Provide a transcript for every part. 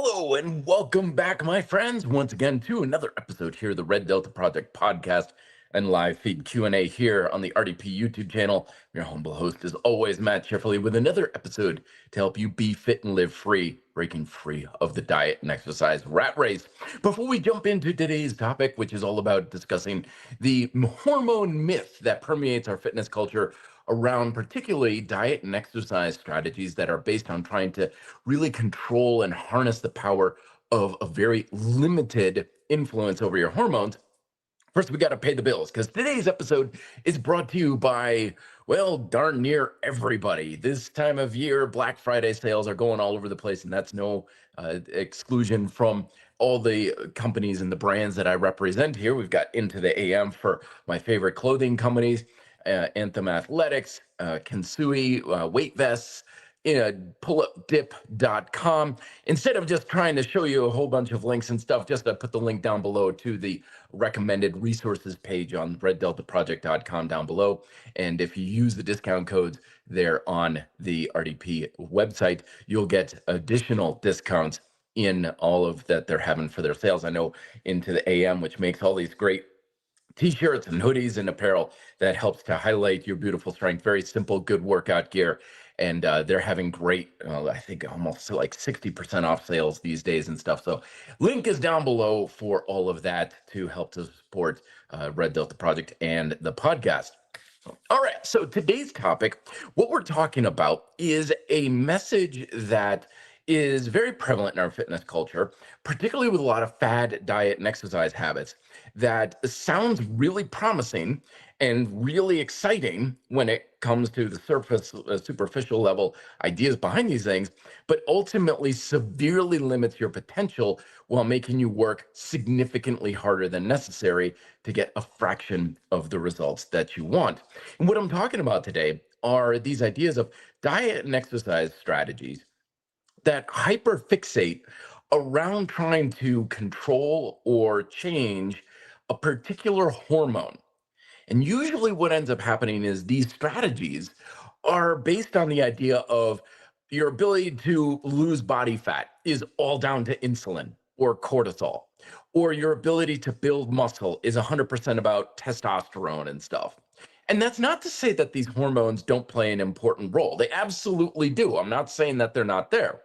Hello and welcome back, my friends, once again to another episode here of the Red Delta Project podcast and live feed Q&A here on the RDP YouTube channel. Your humble host is always Matt Shefferly with another episode to help you be fit and live free, breaking free of the diet and exercise rat race. Before we jump into today's topic, which is all about discussing the hormone myth that permeates our fitness culture around particularly diet and exercise strategies that are based on trying to really control and harness the power of a very limited influence over your hormones. First, we got to pay the bills because today's episode is brought to you by, well, darn near everybody. This time of year, Black Friday sales are going all over the place, and that's no exclusion from all the companies and the brands that I represent here. We've got Into the AM for my favorite clothing companies, Anthem Athletics, Kensui, Weight Vests, pullupdip.com. Instead of just trying to show you a whole bunch of links and stuff, just to put the link down below to the recommended resources page on reddeltaproject.com down below. And if you use the discount codes there on the RDP website, you'll get additional discounts in all of that they're having for their sales. I know Into the AM, which makes all these great t-shirts and hoodies and apparel that helps to highlight your beautiful strength. Very simple, good workout gear. And they're having great, I think almost like 60% off sales these days and stuff. So link is down below for all of that to help to support Red Delta Project and the podcast. All right, so today's topic, what we're talking about is a message that is very prevalent in our fitness culture, particularly with a lot of fad diet and exercise habits that sounds really promising and really exciting when it comes to the surface, superficial level ideas behind these things, but ultimately severely limits your potential while making you work significantly harder than necessary to get a fraction of the results that you want. And what I'm talking about today are these ideas of diet and exercise strategies that hyperfixate around trying to control or change a particular hormone. And usually, what ends up happening is these strategies are based on the idea of your ability to lose body fat is all down to insulin or cortisol, or your ability to build muscle is 100% about testosterone and stuff. And that's not to say that these hormones don't play an important role. They absolutely do. I'm not saying that they're not there.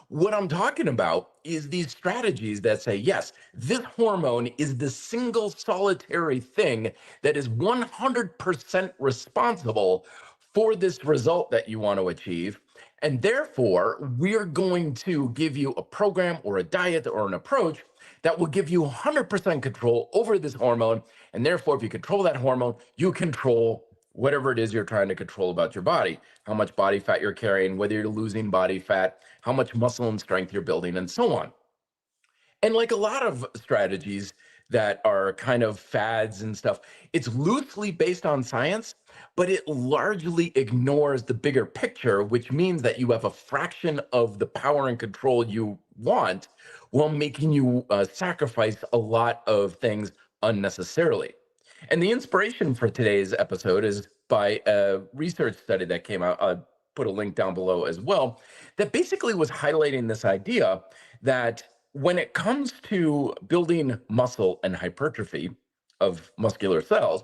What I'm talking about is these strategies that say, yes, this hormone is the single solitary thing that is 100% responsible for this result that you want to achieve. And therefore, we're going to give you a program or a diet or an approach that will give you 100% control over this hormone. And therefore, if you control that hormone, you control whatever it is you're trying to control about your body, how much body fat you're carrying, whether you're losing body fat, how much muscle and strength you're building, and so on. And like a lot of strategies that are kind of fads and stuff, it's loosely based on science, but it largely ignores the bigger picture, which means that you have a fraction of the power and control you want while making you sacrifice a lot of things unnecessarily. And the inspiration for today's episode is by a research study that came out. I'll put a link down below as well, that basically was highlighting this idea that when it comes to building muscle and hypertrophy of muscular cells,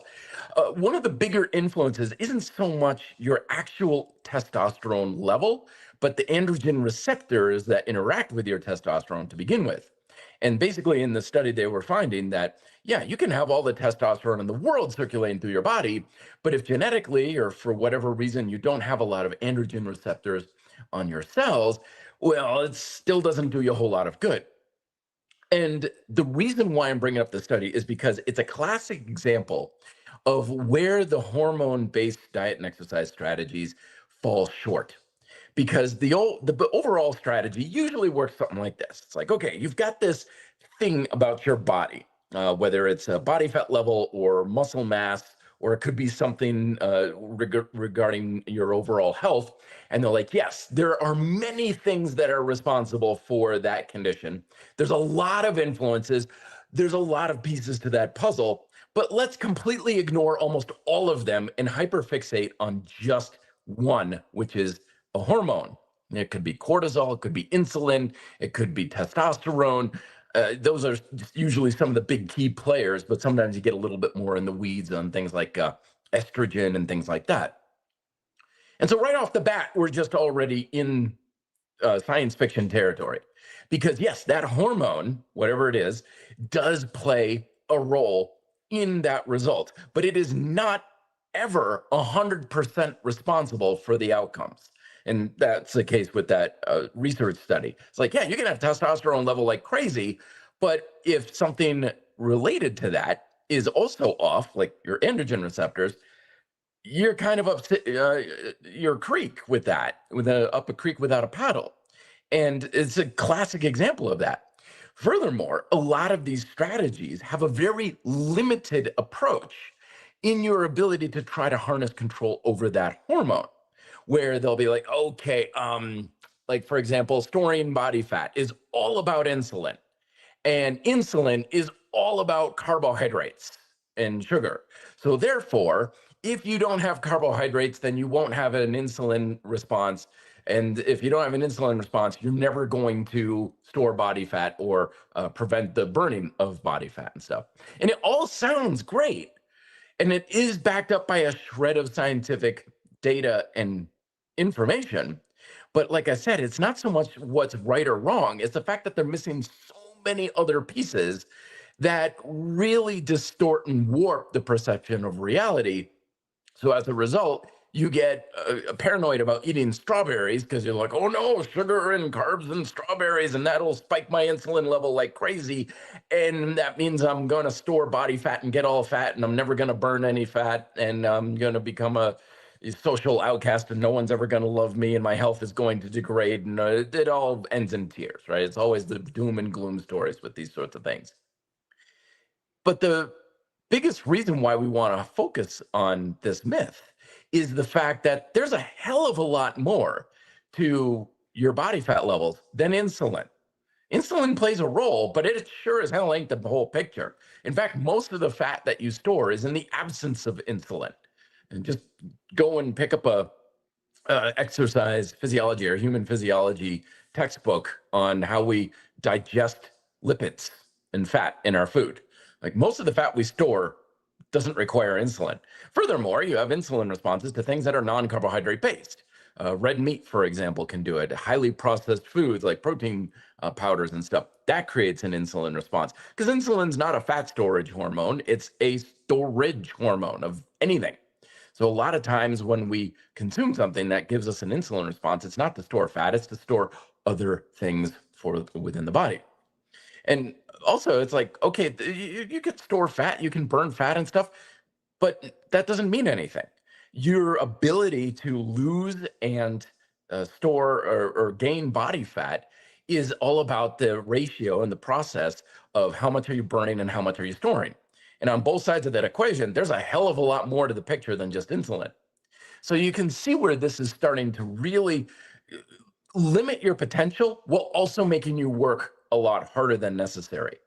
one of the bigger influences isn't so much your actual testosterone level, but the androgen receptors that interact with your testosterone to begin with. And basically, in the study, they were finding that, yeah, you can have all the testosterone in the world circulating through your body, but if genetically or for whatever reason you don't have a lot of androgen receptors on your cells, well, it still doesn't do you a whole lot of good. And the reason why I'm bringing up the study is because it's a classic example of where the hormone-based diet and exercise strategies fall short. Because the overall strategy usually works something like this. It's like, okay, you've got this thing about your body, whether it's a body fat level or muscle mass, or it could be something regarding your overall health. And they're like, yes, there are many things that are responsible for that condition. There's a lot of influences. There's a lot of pieces to that puzzle, but let's completely ignore almost all of them and hyperfixate on just one, which is a hormone. It could be cortisol, it could be insulin, it could be testosterone. Those are usually some of the big key players, but sometimes you get a little bit more in the weeds on things like estrogen and things like that. And so, right off the bat, we're just already in science fiction territory. Because, yes, that hormone, whatever it is, does play a role in that result, but it is not ever 100% responsible for the outcomes. And that's the case with that research study. It's like, yeah, you can have testosterone level like crazy, but if something related to that is also off, like your androgen receptors, you're kind of upset your creek with that, with a up a creek without a paddle. And it's a classic example of that. Furthermore, a lot of these strategies have a very limited approach in your ability to try to harness control over that hormone, where they'll be like, okay, like for example, storing body fat is all about insulin, and insulin is all about carbohydrates and sugar. So therefore, if you don't have carbohydrates, then you won't have an insulin response. And if you don't have an insulin response, you're never going to store body fat or prevent the burning of body fat and stuff. And it all sounds great. And it is backed up by a shred of scientific data and information. But like I said, it's not so much what's right or wrong, it's the fact that they're missing so many other pieces that really distort and warp the perception of reality. So as a result, you get paranoid about eating strawberries because you're like, oh no, sugar and carbs and strawberries, and that'll spike my insulin level like crazy. And that means I'm going to store body fat and get all fat, and I'm never going to burn any fat, and I'm going to become a social outcast, and no one's ever going to love me, and my health is going to degrade. And it all ends in tears, right? It's always the doom and gloom stories with these sorts of things. But the biggest reason why we want to focus on this myth is the fact that there's a hell of a lot more to your body fat levels than insulin. Insulin plays a role, but it sure as hell ain't the whole picture. In fact, most of the fat that you store is in the absence of insulin. And just go and pick up a exercise physiology or human physiology textbook on how we digest lipids and fat in our food. Like most of the fat we store doesn't require insulin. Furthermore, you have insulin responses to things that are non-carbohydrate based. Red meat, for example, can do it. Highly processed foods like protein powders and stuff, that creates an insulin response. Because insulin's not a fat storage hormone, it's a storage hormone of anything. So a lot of times when we consume something that gives us an insulin response, it's not to store fat, it's to store other things for within the body. And also, it's like, okay, you can store fat, you can burn fat and stuff, but that doesn't mean anything. Your ability to lose and store or gain body fat is all about the ratio and the process of how much are you burning and how much are you storing. And on both sides of that equation, there's a hell of a lot more to the picture than just insulin. So you can see where this is starting to really limit your potential while also making you work a lot harder than necessary.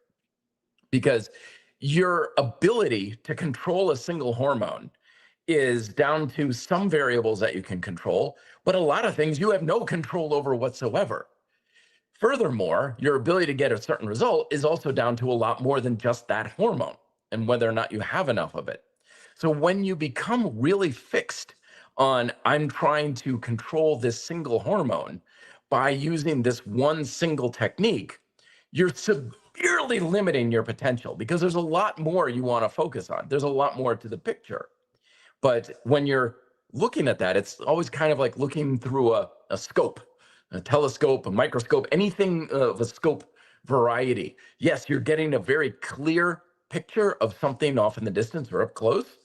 Because your ability to control a single hormone is down to some variables that you can control, but a lot of things you have no control over whatsoever. Furthermore, your ability to get a certain result is also down to a lot more than just that hormone and whether or not you have enough of it. So when you become really fixed on, I'm trying to control this single hormone by using this one single technique, you're severely limiting your potential because there's a lot more you want to focus on. There's a lot more to the picture. But when you're looking at that, it's always kind of like looking through a scope, a telescope, a microscope, anything of a scope variety. Yes, you're getting a very clear picture of something off in the distance or up close.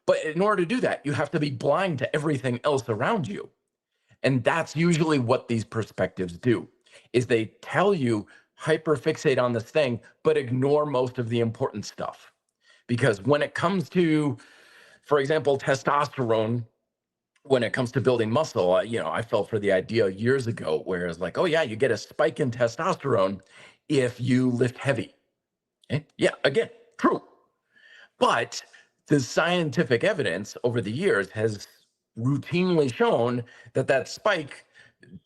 But in order to do that, you have to be blind to everything else around you. And that's usually what these perspectives do, is they tell you hyperfixate on this thing, but ignore most of the important stuff. Because when it comes to, for example, testosterone, when it comes to building muscle, I fell for the idea years ago where it's like, oh yeah, you get a spike in testosterone if you lift heavy. Yeah, again, true. But the scientific evidence over the years has routinely shown that that spike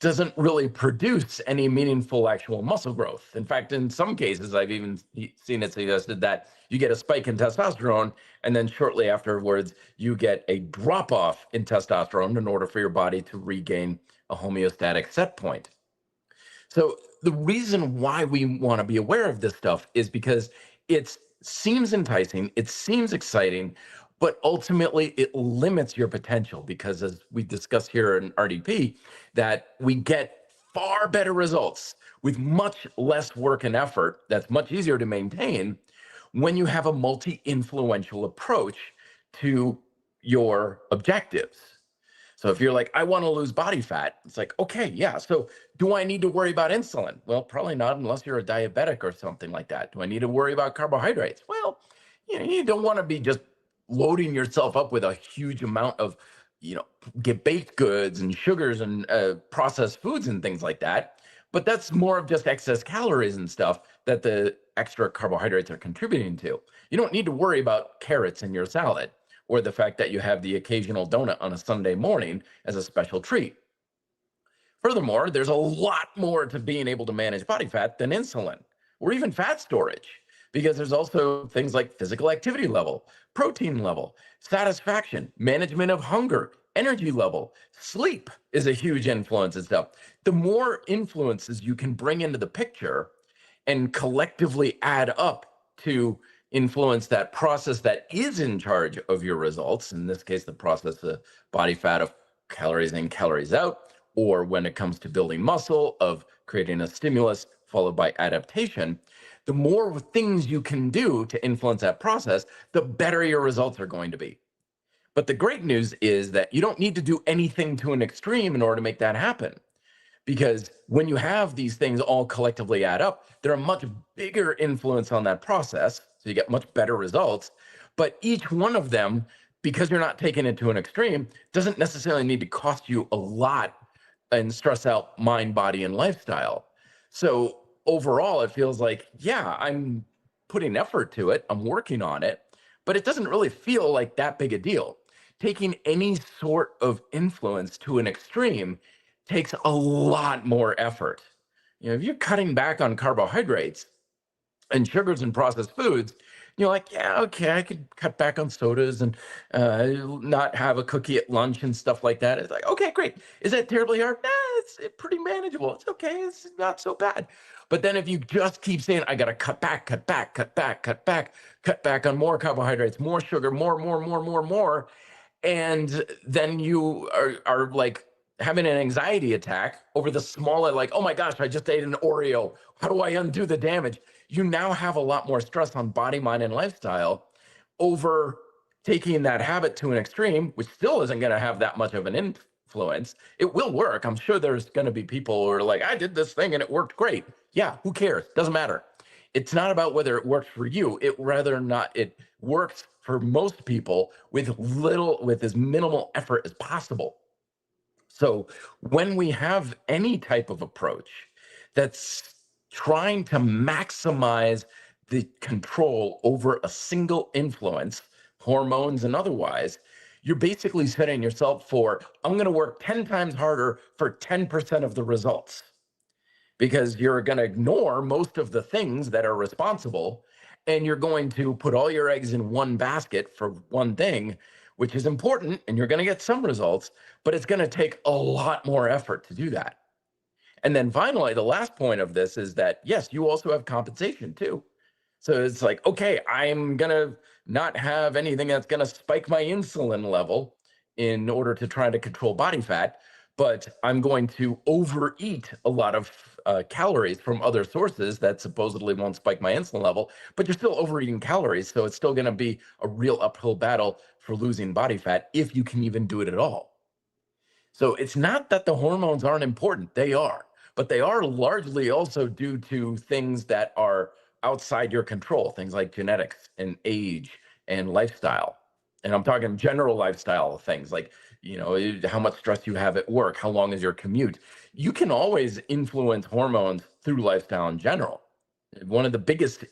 doesn't really produce any meaningful actual muscle growth. In fact, in some cases, I've even seen it suggested that you get a spike in testosterone, and then shortly afterwards, you get a drop off in testosterone in order for your body to regain a homeostatic set point. So the reason why we want to be aware of this stuff is because it seems enticing, it seems exciting, but ultimately it limits your potential because, as we discussed here in RDP, that we get far better results with much less work and effort that's much easier to maintain when you have a multi-influential approach to your objectives. So if you're like, I want to lose body fat, it's like, okay, yeah. So do I need to worry about insulin? Well, probably not unless you're a diabetic or something like that. Do I need to worry about carbohydrates? Well, you don't want to be just loading yourself up with a huge amount of, get baked goods and sugars and processed foods and things like that. But that's more of just excess calories and stuff that the extra carbohydrates are contributing to. You don't need to worry about carrots in your salad or the fact that you have the occasional donut on a Sunday morning as a special treat. Furthermore, there's a lot more to being able to manage body fat than insulin or even fat storage, because there's also things like physical activity level, protein level, satisfaction, management of hunger, energy level, sleep is a huge influence and stuff. The more influences you can bring into the picture and collectively add up to influence that process that is in charge of your results, in this case, the process of body fat of calories in, calories out, or when it comes to building muscle, of creating a stimulus followed by adaptation, the more things you can do to influence that process, the better your results are going to be. But the great news is that you don't need to do anything to an extreme in order to make that happen. Because when you have these things all collectively add up, they're a much bigger influence on that process. So you get much better results. But each one of them, because you're not taking it to an extreme, doesn't necessarily need to cost you a lot and stress out mind, body, and lifestyle. So overall, it feels like, yeah, I'm putting effort to it, I'm working on it, but it doesn't really feel like that big a deal. Taking any sort of influence to an extreme takes a lot more effort. If you're cutting back on carbohydrates and sugars and processed foods, you're like, yeah, okay, I could cut back on sodas and not have a cookie at lunch and stuff like that. It's like, okay, great. Is that terribly hard? Nah, it's pretty manageable. It's okay. It's not so bad. But then if you just keep saying, I got to cut back, cut back, cut back, cut back, cut back on more carbohydrates, more sugar, more, and then you are like having an anxiety attack over the smaller, like, oh my gosh, I just ate an Oreo, how do I undo the damage? You now have a lot more stress on body, mind, and lifestyle over taking that habit to an extreme, which still isn't going to have that much of an influence. It will work. I'm sure there's going to be people who are like, I did this thing and it worked great. Yeah, who cares? Doesn't matter. It's not about whether it works for you, it rather not it works for most people with as minimal effort as possible. So when we have any type of approach that's trying to maximize the control over a single influence, hormones and otherwise, you're basically setting yourself for, I'm going to work 10 times harder for 10% of the results, because you're going to ignore most of the things that are responsible, and you're going to put all your eggs in one basket for one thing, which is important, and you're going to get some results, but it's going to take a lot more effort to do that. And then finally, the last point of this is that, yes, you also have compensation too. So it's like, okay, I'm going to not have anything that's going to spike my insulin level in order to try to control body fat, but I'm going to overeat a lot of calories from other sources that supposedly won't spike my insulin level, but you're still overeating calories. So it's still going to be a real uphill battle for losing body fat if you can even do it at all. So it's not that the hormones aren't important, they are, but they are largely also due to things that are outside your control, things like genetics and age and lifestyle. And I'm talking general lifestyle things like, how much stress you have at work, how long is your commute. You can always influence hormones through lifestyle in general. One of the biggest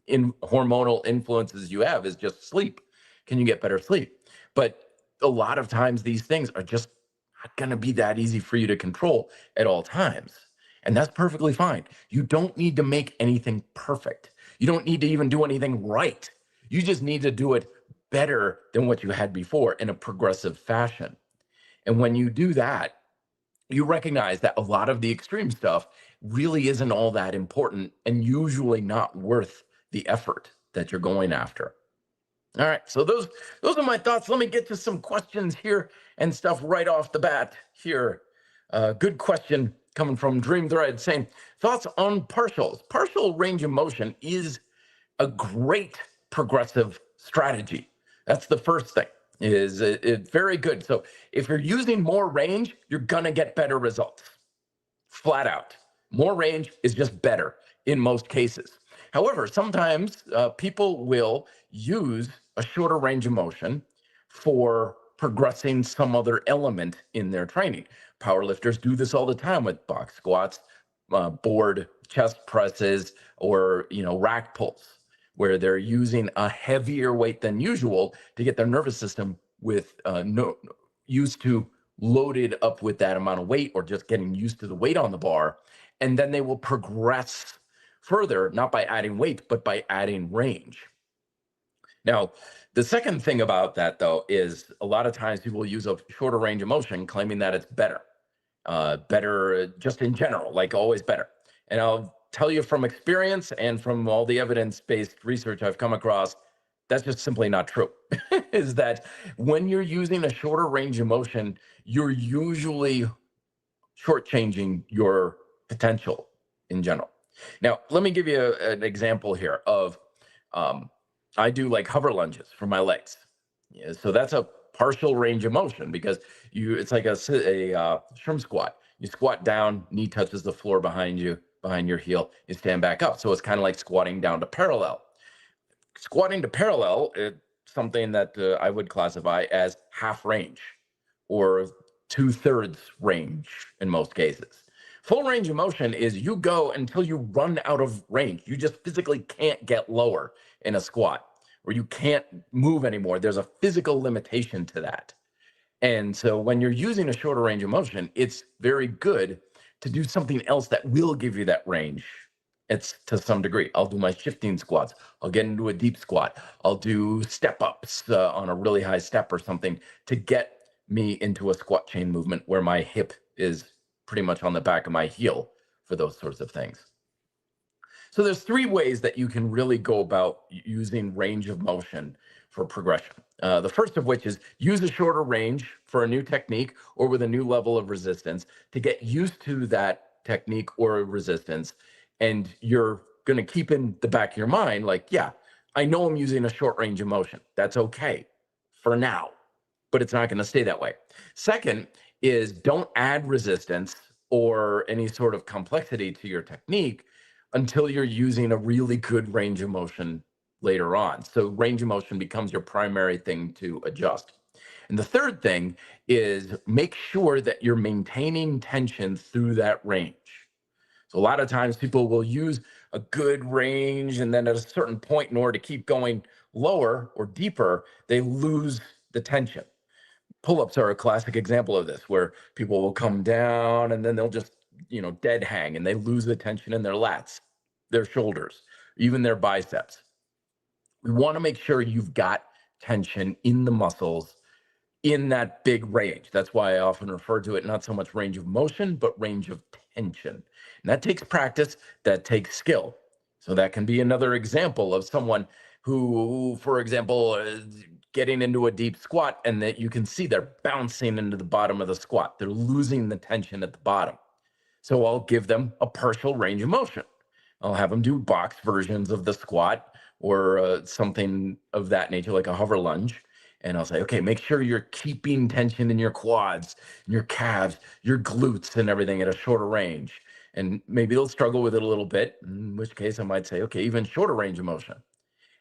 hormonal influences you have is just sleep. Can you get better sleep? But a lot of times these things are just not going to be that easy for you to control at all times. And that's perfectly fine. You don't need to make anything perfect. You don't need to even do anything right. You just need to do it better than what you had before in a progressive fashion. And when you do that, you recognize that a lot of the extreme stuff really isn't all that important and usually not worth the effort that you're going after. All right, so those are my thoughts. Let me get to some questions here and stuff right off the bat here. Good question coming from Dream Thread saying, thoughts on partials. Partial range of motion is a great progressive strategy. That's the first thing. It's very good. So if you're using more range, you're gonna get better results. Flat out. More range is just better in most cases. However, sometimes people will use a shorter range of motion for progressing some other element in their training. Powerlifters do this all the time with box squats, board chest presses, or rack pulls, where they're using a heavier weight than usual to get their nervous system with used to loaded up with that amount of weight, or just getting used to the weight on the bar. And then they will progress further, not by adding weight, but by adding range. Now, the second thing about that, though, is a lot of times people use a shorter range of motion claiming that it's better, better just in general, like always better. And I'll tell you from experience and from all the evidence-based research I've come across, that's just simply not true. Is that when you're using a shorter range of motion, you're usually shortchanging your potential in general. Now, let me give you an example here of I do like hover lunges for my legs. Yeah, so that's a partial range of motion because it's like a shrimp squat. You squat down, knee touches the floor behind you, behind your heel, you stand back up. So it's kind of like squatting down to parallel. Squatting to parallel is something that I would classify as half range or 2/3 range in most cases. Full range of motion is you go until you run out of range. You just physically can't get lower in a squat, or you can't move anymore. There's a physical limitation to that. And so when you're using a shorter range of motion, it's very good to do something else that will give you that range. It's to some degree. I'll do my shifting squats. I'll get into a deep squat. I'll do step ups on a really high step or something to get me into a squat chain movement where my hip is pretty much on the back of my heel for those sorts of things. So there's three ways that you can really go about using range of motion for progression. The first of which is use a shorter range for a new technique or with a new level of resistance to get used to that technique or resistance. And you're going to keep in the back of your mind, like, yeah, I know I'm using a short range of motion. That's okay for now, but it's not going to stay that way. Second is don't add resistance or any sort of complexity to your technique until you're using a really good range of motion later on. So range of motion becomes your primary thing to adjust. And the third thing is make sure that you're maintaining tension through that range. So a lot of times people will use a good range, and then at a certain point, in order to keep going lower or deeper, they lose the tension. Pull-ups are a classic example of this, where people will come down and then they'll just, dead hang, and they lose the tension in their lats, their shoulders, even their biceps. We want to make sure you've got tension in the muscles in that big range. That's why I often refer to it not so much range of motion, but range of tension. And that takes practice, that takes skill. So that can be another example of someone who, for example, is getting into a deep squat, and that you can see they're bouncing into the bottom of the squat. They're losing the tension at the bottom. So I'll give them a partial range of motion. I'll have them do box versions of the squat or something of that nature, like a hover lunge. And I'll say, okay, make sure you're keeping tension in your quads, in your calves, your glutes, and everything at a shorter range. And maybe they'll struggle with it a little bit, in which case I might say, okay, even shorter range of motion.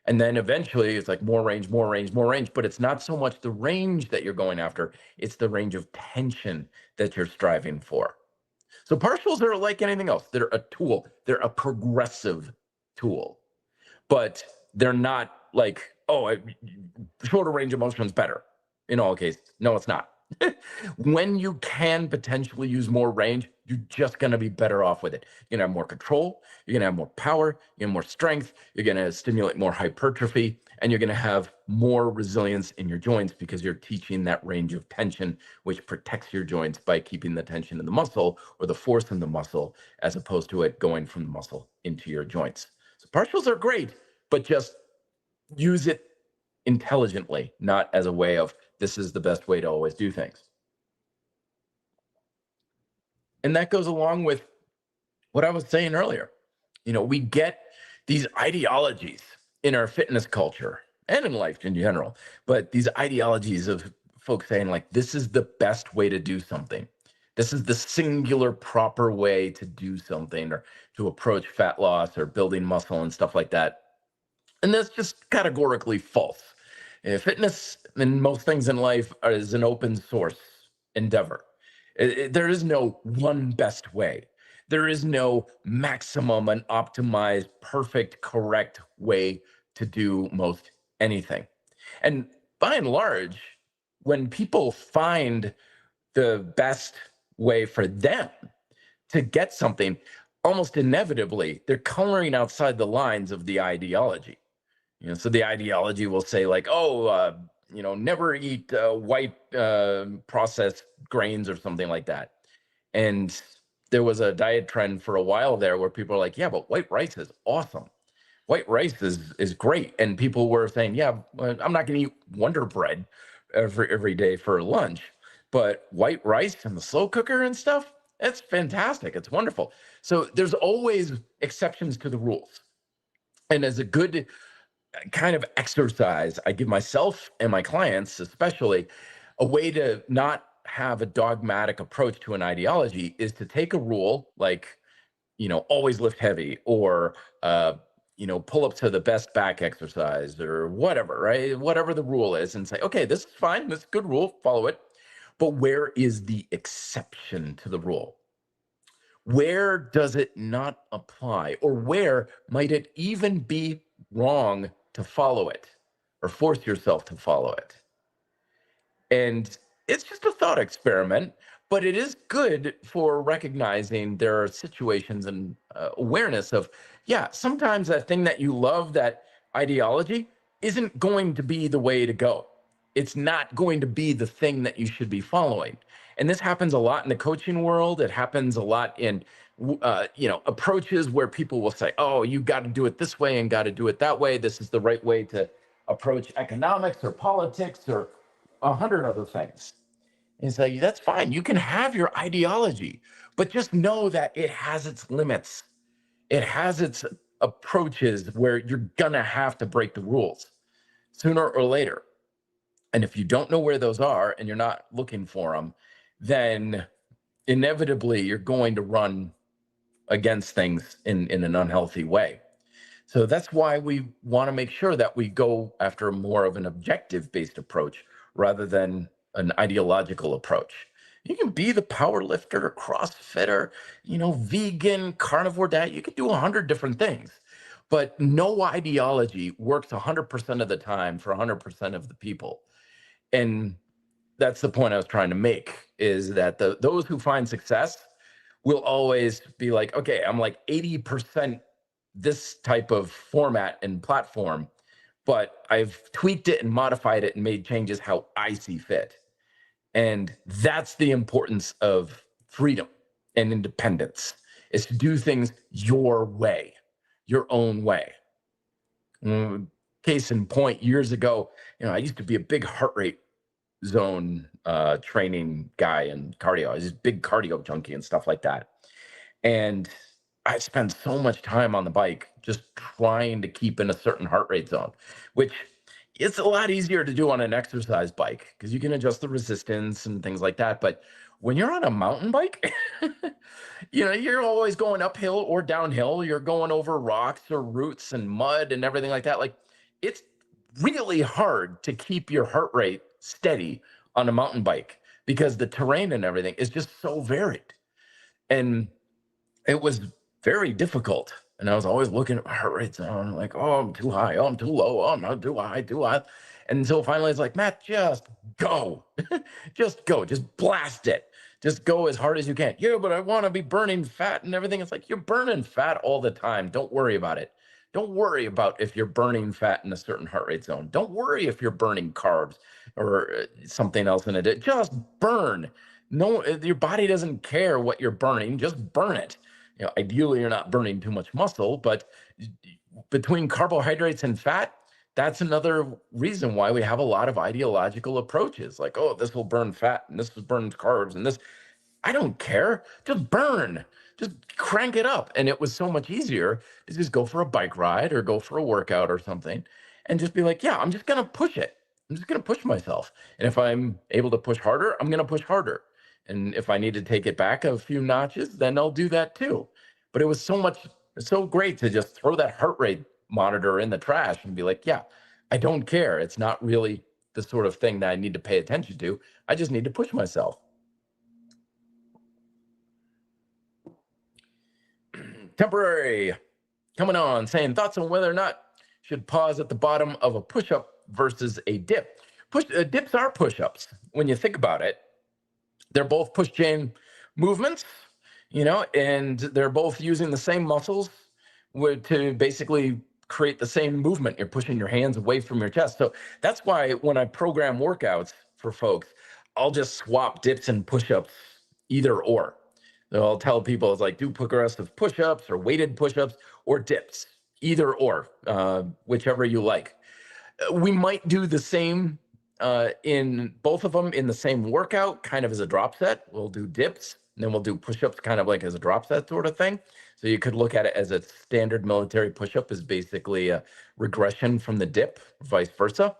And then eventually it's like more range, more range, more range. But it's not so much the range that you're going after, it's the range of tension that you're striving for. So partials are like anything else. They're a tool. They're a progressive tool, but they're not like, shorter range of motion is better in all cases. No, it's not. When you can potentially use more range, you're just going to be better off with it. You're going to have more control, you're going to have more power, you have more strength, you're going to stimulate more hypertrophy, and you're going to have more resilience in your joints because you're teaching that range of tension, which protects your joints by keeping the tension in the muscle or the force in the muscle, as opposed to it going from the muscle into your joints. So partials are great, but just use it intelligently, not as a way of this is the best way to always do things. And that goes along with what I was saying earlier. We get these ideologies in our fitness culture and in life in general, but these ideologies of folks saying, like, this is the best way to do something. This is the singular proper way to do something or to approach fat loss or building muscle and stuff like that. And that's just categorically false. Fitness and most things in life is an open source endeavor. There is no one best way. There is no maximum and optimized, perfect, correct way to do most anything. And by and large, when people find the best way for them to get something, almost inevitably, they're coloring outside the lines of the ideology. So the ideology will say, like, oh, never eat white processed grains or something like that. And there was a diet trend for a while there where people are like, yeah, but white rice is awesome. White rice is great. And people were saying, yeah, well, I'm not going to eat Wonder Bread every day for lunch, but white rice and the slow cooker and stuff, that's fantastic. It's wonderful. So there's always exceptions to the rules. And as a good kind of exercise, I give myself and my clients, especially, a way to not have a dogmatic approach to an ideology is to take a rule like, always lift heavy or, pull up to the best back exercise or whatever, right? Whatever the rule is, and say, okay, this is fine. This is a good rule. Follow it. But where is the exception to the rule? Where does it not apply? Or where might it even be wrong to follow it or force yourself to follow it? And it's just a thought experiment, but it is good for recognizing there are situations and awareness of, yeah, sometimes that thing that you love, that ideology, isn't going to be the way to go. It's not going to be the thing that you should be following. And this happens a lot in the coaching world. It happens a lot in, approaches where people will say, oh, you got to do it this way and got to do it that way. This is the right way to approach economics or politics or 100 other things. And it's like, that's fine. You can have your ideology, but just know that it has its limits. It has its approaches where you're going to have to break the rules sooner or later. And if you don't know where those are and you're not looking for them, then inevitably you're going to run against things in an unhealthy way. So that's why we want to make sure that we go after more of an objective based approach rather than an ideological approach. You can be the power lifter, CrossFitter, vegan, carnivore diet. You can do 100 different things, but no ideology works 100% of the time for 100% of the people. And that's the point I was trying to make, is that those who find success will always be like, okay, I'm like 80% this type of format and platform, but I've tweaked it and modified it and made changes how I see fit. And that's the importance of freedom and independence, is to do things your way, your own way. Case in point, years ago, I used to be a big heart rate zone training guy and cardio. I was this big cardio junkie and stuff like that. And I spend so much time on the bike just trying to keep in a certain heart rate zone, which it's a lot easier to do on an exercise bike because you can adjust the resistance and things like that. But when you're on a mountain bike, you're always going uphill or downhill. You're going over rocks or roots and mud and everything like that. Like, it's really hard to keep your heart rate steady on a mountain bike because the terrain and everything is just so varied. And it was very difficult And I was always looking at my heart rate zone, like, oh, I'm too high. Oh, I'm too low. Oh, I'm not too high, too high. And so finally it's like, Matt, just go. Just go. Just blast it. Just go as hard as you can. Yeah, but I want to be burning fat and everything. It's like, you're burning fat all the time. Don't worry about it. Don't worry about if you're burning fat in a certain heart rate zone. Don't worry if you're burning carbs or something else in it. Just burn. No, your body doesn't care what you're burning. Just burn it. Ideally, you're not burning too much muscle, but between carbohydrates and fat, that's another reason why we have a lot of ideological approaches. Like, oh, this will burn fat and this burns carbs and this. I don't care. Just burn. Just crank it up. And it was so much easier to just go for a bike ride or go for a workout or something and just be like, yeah, I'm just going to push it. I'm just going to push myself. And if I'm able to push harder, I'm going to push harder. And if I need to take it back a few notches, then I'll do that too. But it was so great to just throw that heart rate monitor in the trash and be like, yeah, I don't care. It's not really the sort of thing that I need to pay attention to. I just need to push myself. Temporary coming on, saying thoughts on whether or not should pause at the bottom of a push-up versus a dip. Dips are push-ups when you think about it. They're both push chain movements, and they're both using the same muscles to basically create the same movement. You're pushing your hands away from your chest. So that's why when I program workouts for folks, I'll just swap dips and push-ups, either or. So I'll tell people, it's like, do progressive push-ups or weighted push-ups or dips, either or, whichever you like. We might do the same in both of them in the same workout, kind of as a drop set. We'll do dips, and then we'll do push-ups kind of like as a drop set sort of thing. So you could look at it as a standard military push-up is basically a regression from the dip, vice versa.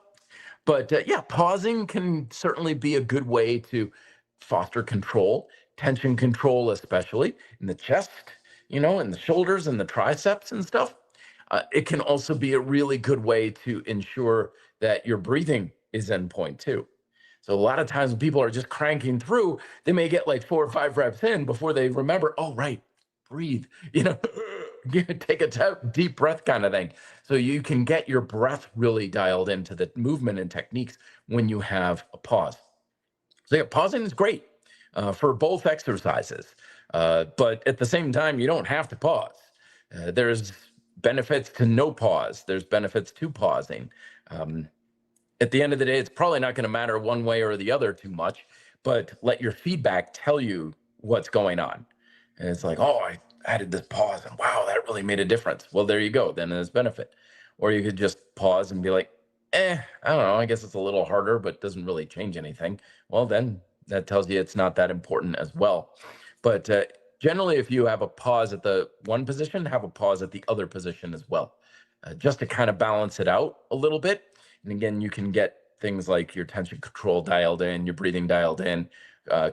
But yeah, pausing can certainly be a good way to foster control, tension control, especially in the chest, in the shoulders and the triceps and stuff. It can also be a really good way to ensure that your breathing is in point too. So a lot of times when people are just cranking through, they may get like 4 or 5 reps in before they remember, oh, right, breathe, take a deep breath kind of thing. So you can get your breath really dialed into the movement and techniques when you have a pause. So yeah, pausing is great for both exercises. But at the same time, you don't have to pause. There's benefits to no pause. There's benefits to pausing. At the end of the day, it's probably not going to matter one way or the other too much, but let your feedback tell you what's going on. And it's like, oh, I added this pause and wow, that really made a difference. Well, there you go. Then there's benefit. Or you could just pause and be like, I don't know. I guess it's a little harder, but doesn't really change anything. Well, then that tells you it's not that important as well. But generally, if you have a pause at the one position, have a pause at the other position as well, just to kind of balance it out a little bit. And again, you can get things like your tension control dialed in, your breathing dialed in,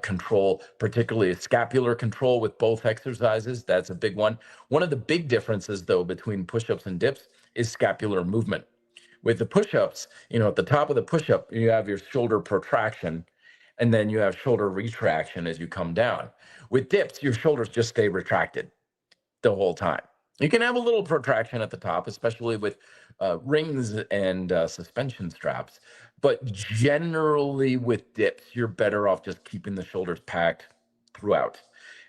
control, particularly scapular control with both exercises. That's a big one. One of the big differences, though, between push-ups and dips is scapular movement. With the push-ups, at the top of the push-up, you have your shoulder protraction, and then you have shoulder retraction as you come down. With dips, your shoulders just stay retracted the whole time. You can have a little protraction at the top, especially with rings and suspension straps. But generally with dips, you're better off just keeping the shoulders packed throughout.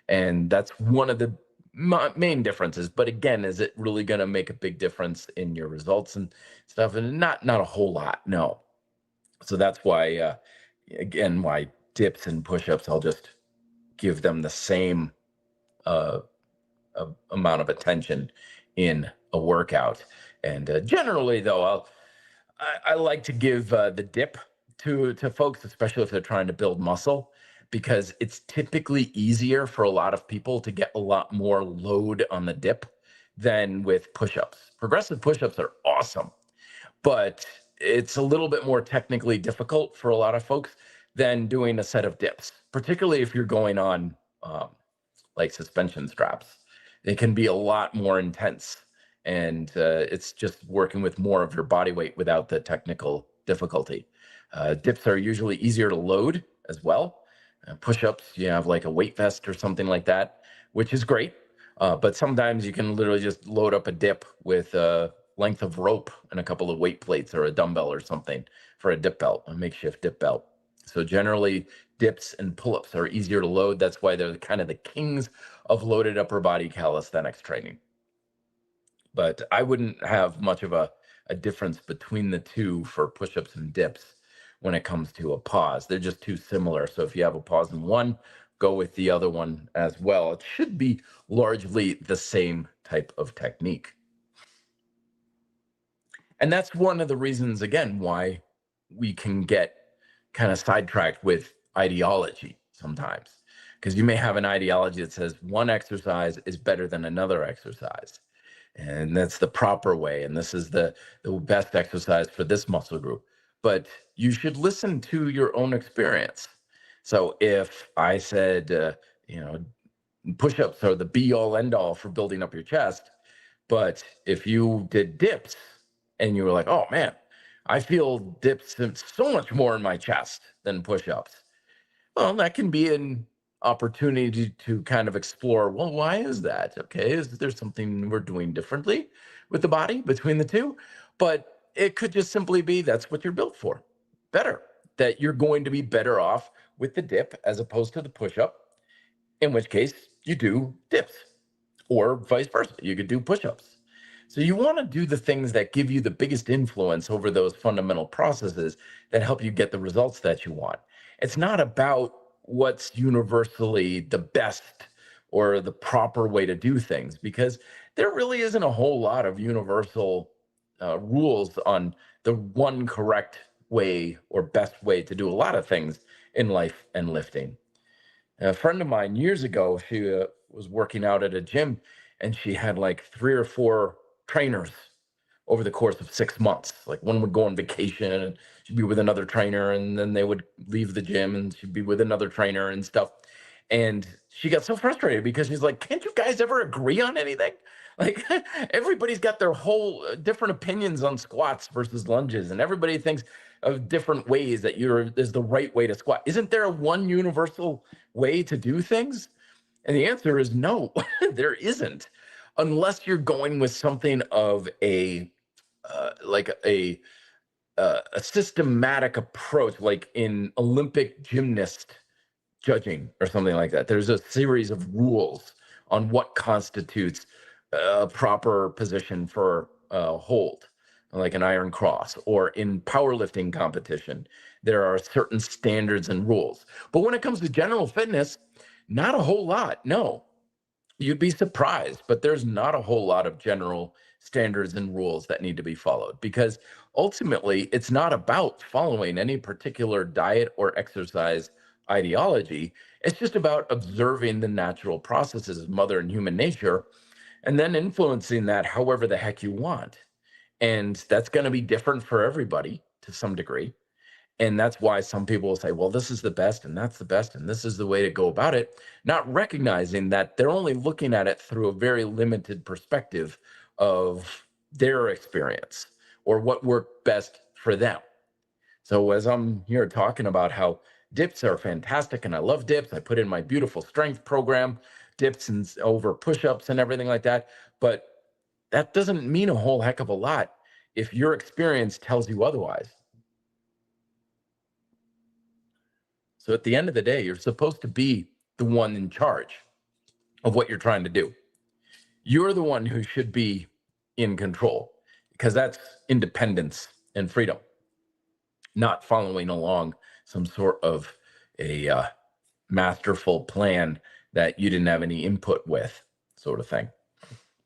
And that's one of the main differences. But again, is it really going to make a big difference in your results and stuff? And not a whole lot, no. So that's why, again, why dips and push-ups, I'll just give them the same amount of attention in a workout. And generally, though, I like to give the dip to folks, especially if they're trying to build muscle, because it's typically easier for a lot of people to get a lot more load on the dip than with push-ups. Progressive push-ups are awesome, but it's a little bit more technically difficult for a lot of folks than doing a set of dips, particularly if you're going on like suspension straps. It can be a lot more intense, and it's just working with more of your body weight without the technical difficulty. Dips are usually easier to load as well. Push-ups, you have like a weight vest or something like that, which is great. But sometimes you can literally just load up a dip with a length of rope and a couple of weight plates or a dumbbell or something for a dip belt, a makeshift dip belt. So generally, dips and pull-ups are easier to load. That's why they're kind of the kings of loaded upper body calisthenics training. But I wouldn't have much of a difference between the two for push-ups and dips when it comes to a pause. They're just too similar. So if you have a pause in one, go with the other one as well. It should be largely the same type of technique. And that's one of the reasons, again, why we can get kind of sidetracked with ideology sometimes. Because you may have an ideology that says one exercise is better than another exercise. And that's the proper way. And this is the best exercise for this muscle group. But you should listen to your own experience. So if I said, push-ups are the be-all end-all for building up your chest, but if you did dips and you were like, oh man, I feel dips so much more in my chest than push-ups. Well, that can be an opportunity to kind of explore, well, why is that? Okay, is there something we're doing differently with the body between the two? But it could just simply be that's what you're built for. Better, that you're going to be better off with the dip as opposed to the push-up, in which case you do dips, or vice versa. You could do push-ups. So you want to do the things that give you the biggest influence over those fundamental processes that help you get the results that you want. It's not about what's universally the best or the proper way to do things, because there really isn't a whole lot of universal rules on the one correct way or best way to do a lot of things in life and lifting. A friend of mine years ago, she was working out at a gym, and she had like 3 or 4 trainers over the course of 6 months. Like one would go on vacation and she'd be with another trainer, and then they would leave the gym and she'd be with another trainer and stuff. And she got so frustrated because she's like, can't you guys ever agree on anything? Like everybody's got their whole different opinions on squats versus lunges, and everybody thinks of different ways that is the right way to squat. Isn't there a one universal way to do things? And the answer is no, there isn't, unless you're going with something of like a systematic approach, like in Olympic gymnast judging or something like that. There's a series of rules on what constitutes a proper position for a hold, like an iron cross, or in powerlifting competition, there are certain standards and rules. But when it comes to general fitness, not a whole lot. No, you'd be surprised, but there's not a whole lot of general standards and rules that need to be followed, because ultimately it's not about following any particular diet or exercise ideology. It's just about observing the natural processes of mother and human nature and then influencing that however the heck you want. And that's going to be different for everybody to some degree. And that's why some people will say, well, this is the best, and that's the best, and this is the way to go about it, not recognizing that they're only looking at it through a very limited perspective of their experience or what worked best for them. So as I'm here talking about how dips are fantastic and I love dips, I put in my beautiful strength program, dips and over push-ups and everything like that. But that doesn't mean a whole heck of a lot if your experience tells you otherwise. So at the end of the day, you're supposed to be the one in charge of what you're trying to do. You're the one who should be in control, because that's independence and freedom, not following along some sort of a masterful plan that you didn't have any input with, sort of thing.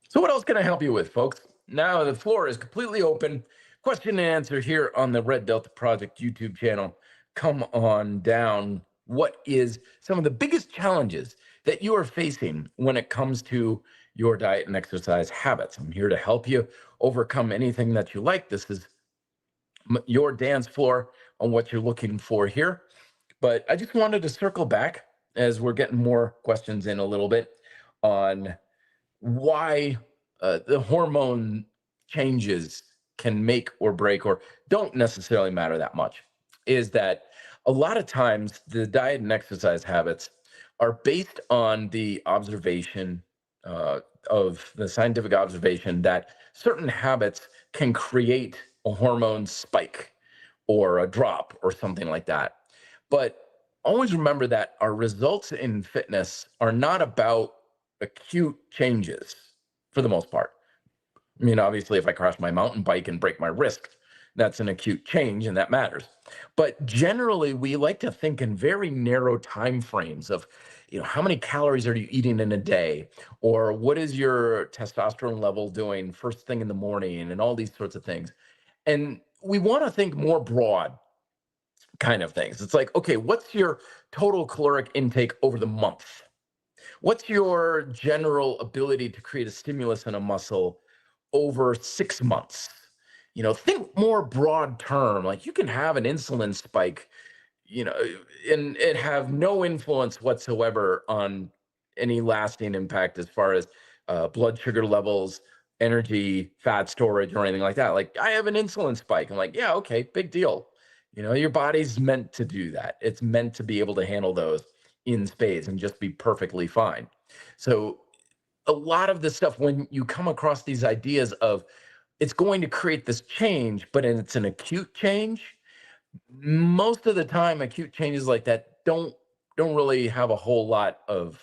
So what else can I help you with, folks? Now the floor is completely open. Question and answer here on the Red Delta Project YouTube channel. Come on down. What is some of the biggest challenges that you are facing when it comes to your diet and exercise habits? I'm here to help you overcome anything that you like. This is your dance floor on what you're looking for here. But I just wanted to circle back as we're getting more questions in a little bit on why the hormone changes can make or break or don't necessarily matter that much. Is that a lot of times the diet and exercise habits are based on the observation, uh, of the scientific observation that certain habits can create a hormone spike or a drop or something like that. But always remember that our results in fitness are not about acute changes for the most part. I mean, obviously, if I crash my mountain bike and break my wrist, that's an acute change and that matters. But generally, we like to think in very narrow time frames of, how many calories are you eating in a day? Or what is your testosterone level doing first thing in the morning and all these sorts of things. And we want to think more broad kind of things. It's like, okay, what's your total caloric intake over the month? What's your general ability to create a stimulus in a muscle over 6 months? Think more broad term. Like you can have an insulin spike, you know, and it have no influence whatsoever on any lasting impact as far as blood sugar levels, energy, fat storage, or anything like that. Like I have an insulin spike. I'm like, yeah, okay, big deal. Your body's meant to do that. It's meant to be able to handle those in spades and just be perfectly fine. So a lot of this stuff, when you come across these ideas of it's going to create this change, but it's an acute change, most of the time acute changes like that don't really have a whole lot of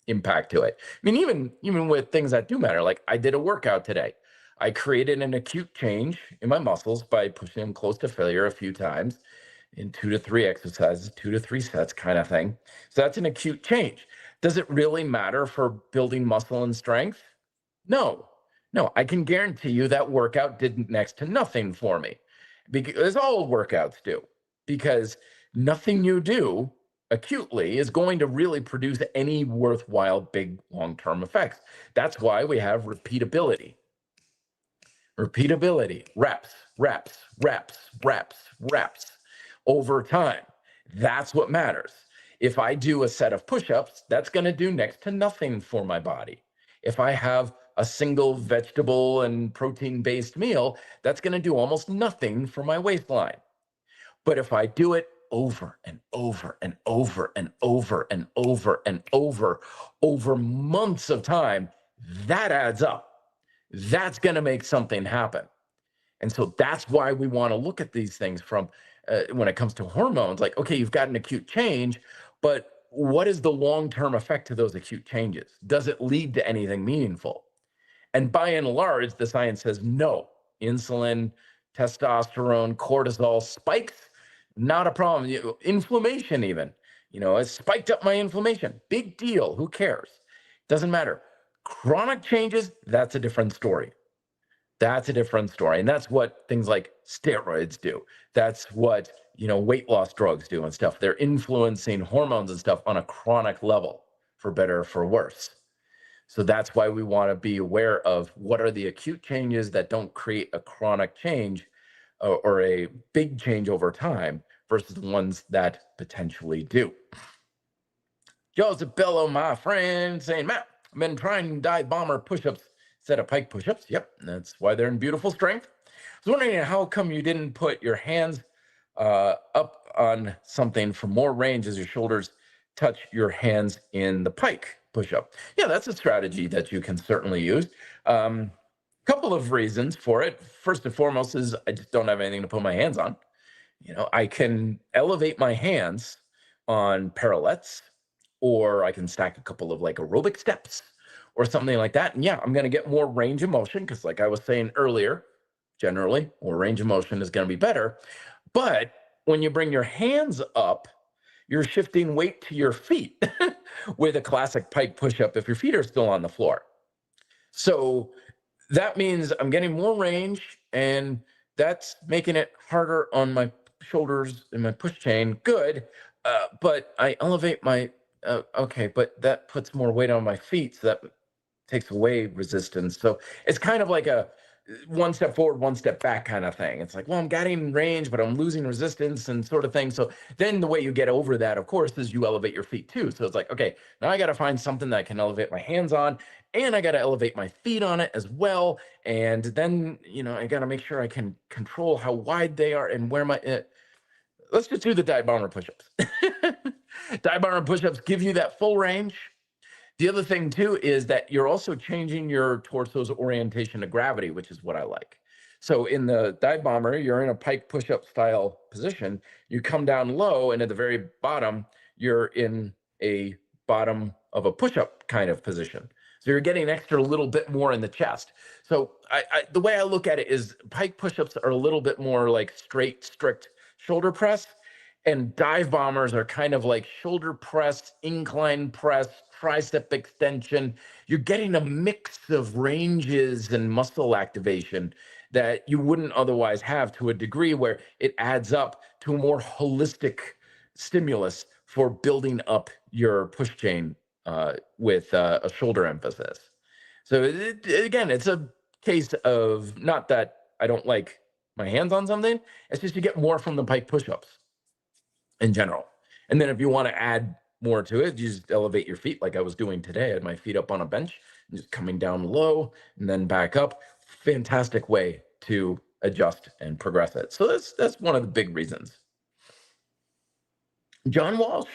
impact to it. I mean, even with things that do matter, like I did a workout today. I created an acute change in my muscles by pushing them close to failure a few times in 2 to 3 exercises, 2 to 3 sets kind of thing. So that's an acute change. Does it really matter for building muscle and strength? No, no, I can guarantee you that workout did next to nothing for me, because all workouts do, because nothing you do acutely is going to really produce any worthwhile big long-term effects. That's why we have repeatability. Repeatability, reps, reps, reps, reps, reps over time. That's what matters. If I do a set of push ups, that's going to do next to nothing for my body. If I have a single vegetable and protein based meal, that's going to do almost nothing for my waistline. But if I do it over and over and over and over and over and over months of time, that adds up. That's going to make something happen. And so that's why we want to look at these things from when it comes to hormones. Like, okay, you've got an acute change, but what is the long term effect to those acute changes? Does it lead to anything meaningful? And by and large, the science says no. Insulin, testosterone, cortisol spikes, not a problem. Inflammation, even, it spiked up my inflammation. Big deal. Who cares? Doesn't matter. Chronic changes, that's a different story. That's a different story. And that's what things like steroids do. That's what, weight loss drugs do and stuff. They're influencing hormones and stuff on a chronic level, for better or for worse. So that's why we want to be aware of what are the acute changes that don't create a chronic change or a big change over time versus the ones that potentially do. Joseph Bello, my friend, saying, Matt, I've been trying dive bomber push-ups instead of pike push-ups. Yep, that's why they're in beautiful strength. I was wondering how come you didn't put your hands up on something for more range as your shoulders touch your hands in the pike push-up. Yeah, that's a strategy that you can certainly use. Couple of reasons for it. First and foremost is I just don't have anything to put my hands on. I can elevate my hands on parallettes, or I can stack a couple of like aerobic steps or something like that. And yeah, I'm going to get more range of motion because, like I was saying earlier, generally, more range of motion is going to be better. But when you bring your hands up, you're shifting weight to your feet with a classic pike push-up if your feet are still on the floor. So that means I'm getting more range, and that's making it harder on my shoulders and my push chain. Good. But I elevate my, okay, but that puts more weight on my feet. So that takes away resistance. So it's kind of like a one step forward, one step back kind of thing. It's like, well, I'm getting range, but I'm losing resistance and sort of thing. So then the way you get over that, of course, is you elevate your feet too. So it's like, okay, now I got to find something that I can elevate my hands on, and I got to elevate my feet on it as well. And then, I got to make sure I can control how wide they are and where my, let's just do the dive bomber push-ups. Dive bomber push-ups give you that full range. The other thing too is that you're also changing your torso's orientation to gravity, which is what I like. So in the dive bomber, you're in a pike push-up style position. You come down low, and at the very bottom, you're in a bottom of a push-up kind of position. So you're getting an extra little bit more in the chest. So the way I look at it is pike push-ups are a little bit more like straight, strict shoulder press, and dive bombers are kind of like shoulder press, incline press, tricep extension. You're getting a mix of ranges and muscle activation that you wouldn't otherwise have, to a degree where it adds up to a more holistic stimulus for building up your push chain with a shoulder emphasis. So again, it's a case of not that I don't like my hands on something. It's just you get more from the pike push-ups in general. And then if you want to add more to it, you just elevate your feet like I was doing today. I had my feet up on a bench and just coming down low and then back up. Fantastic way to adjust and progress it. So that's one of the big reasons. John Walsh,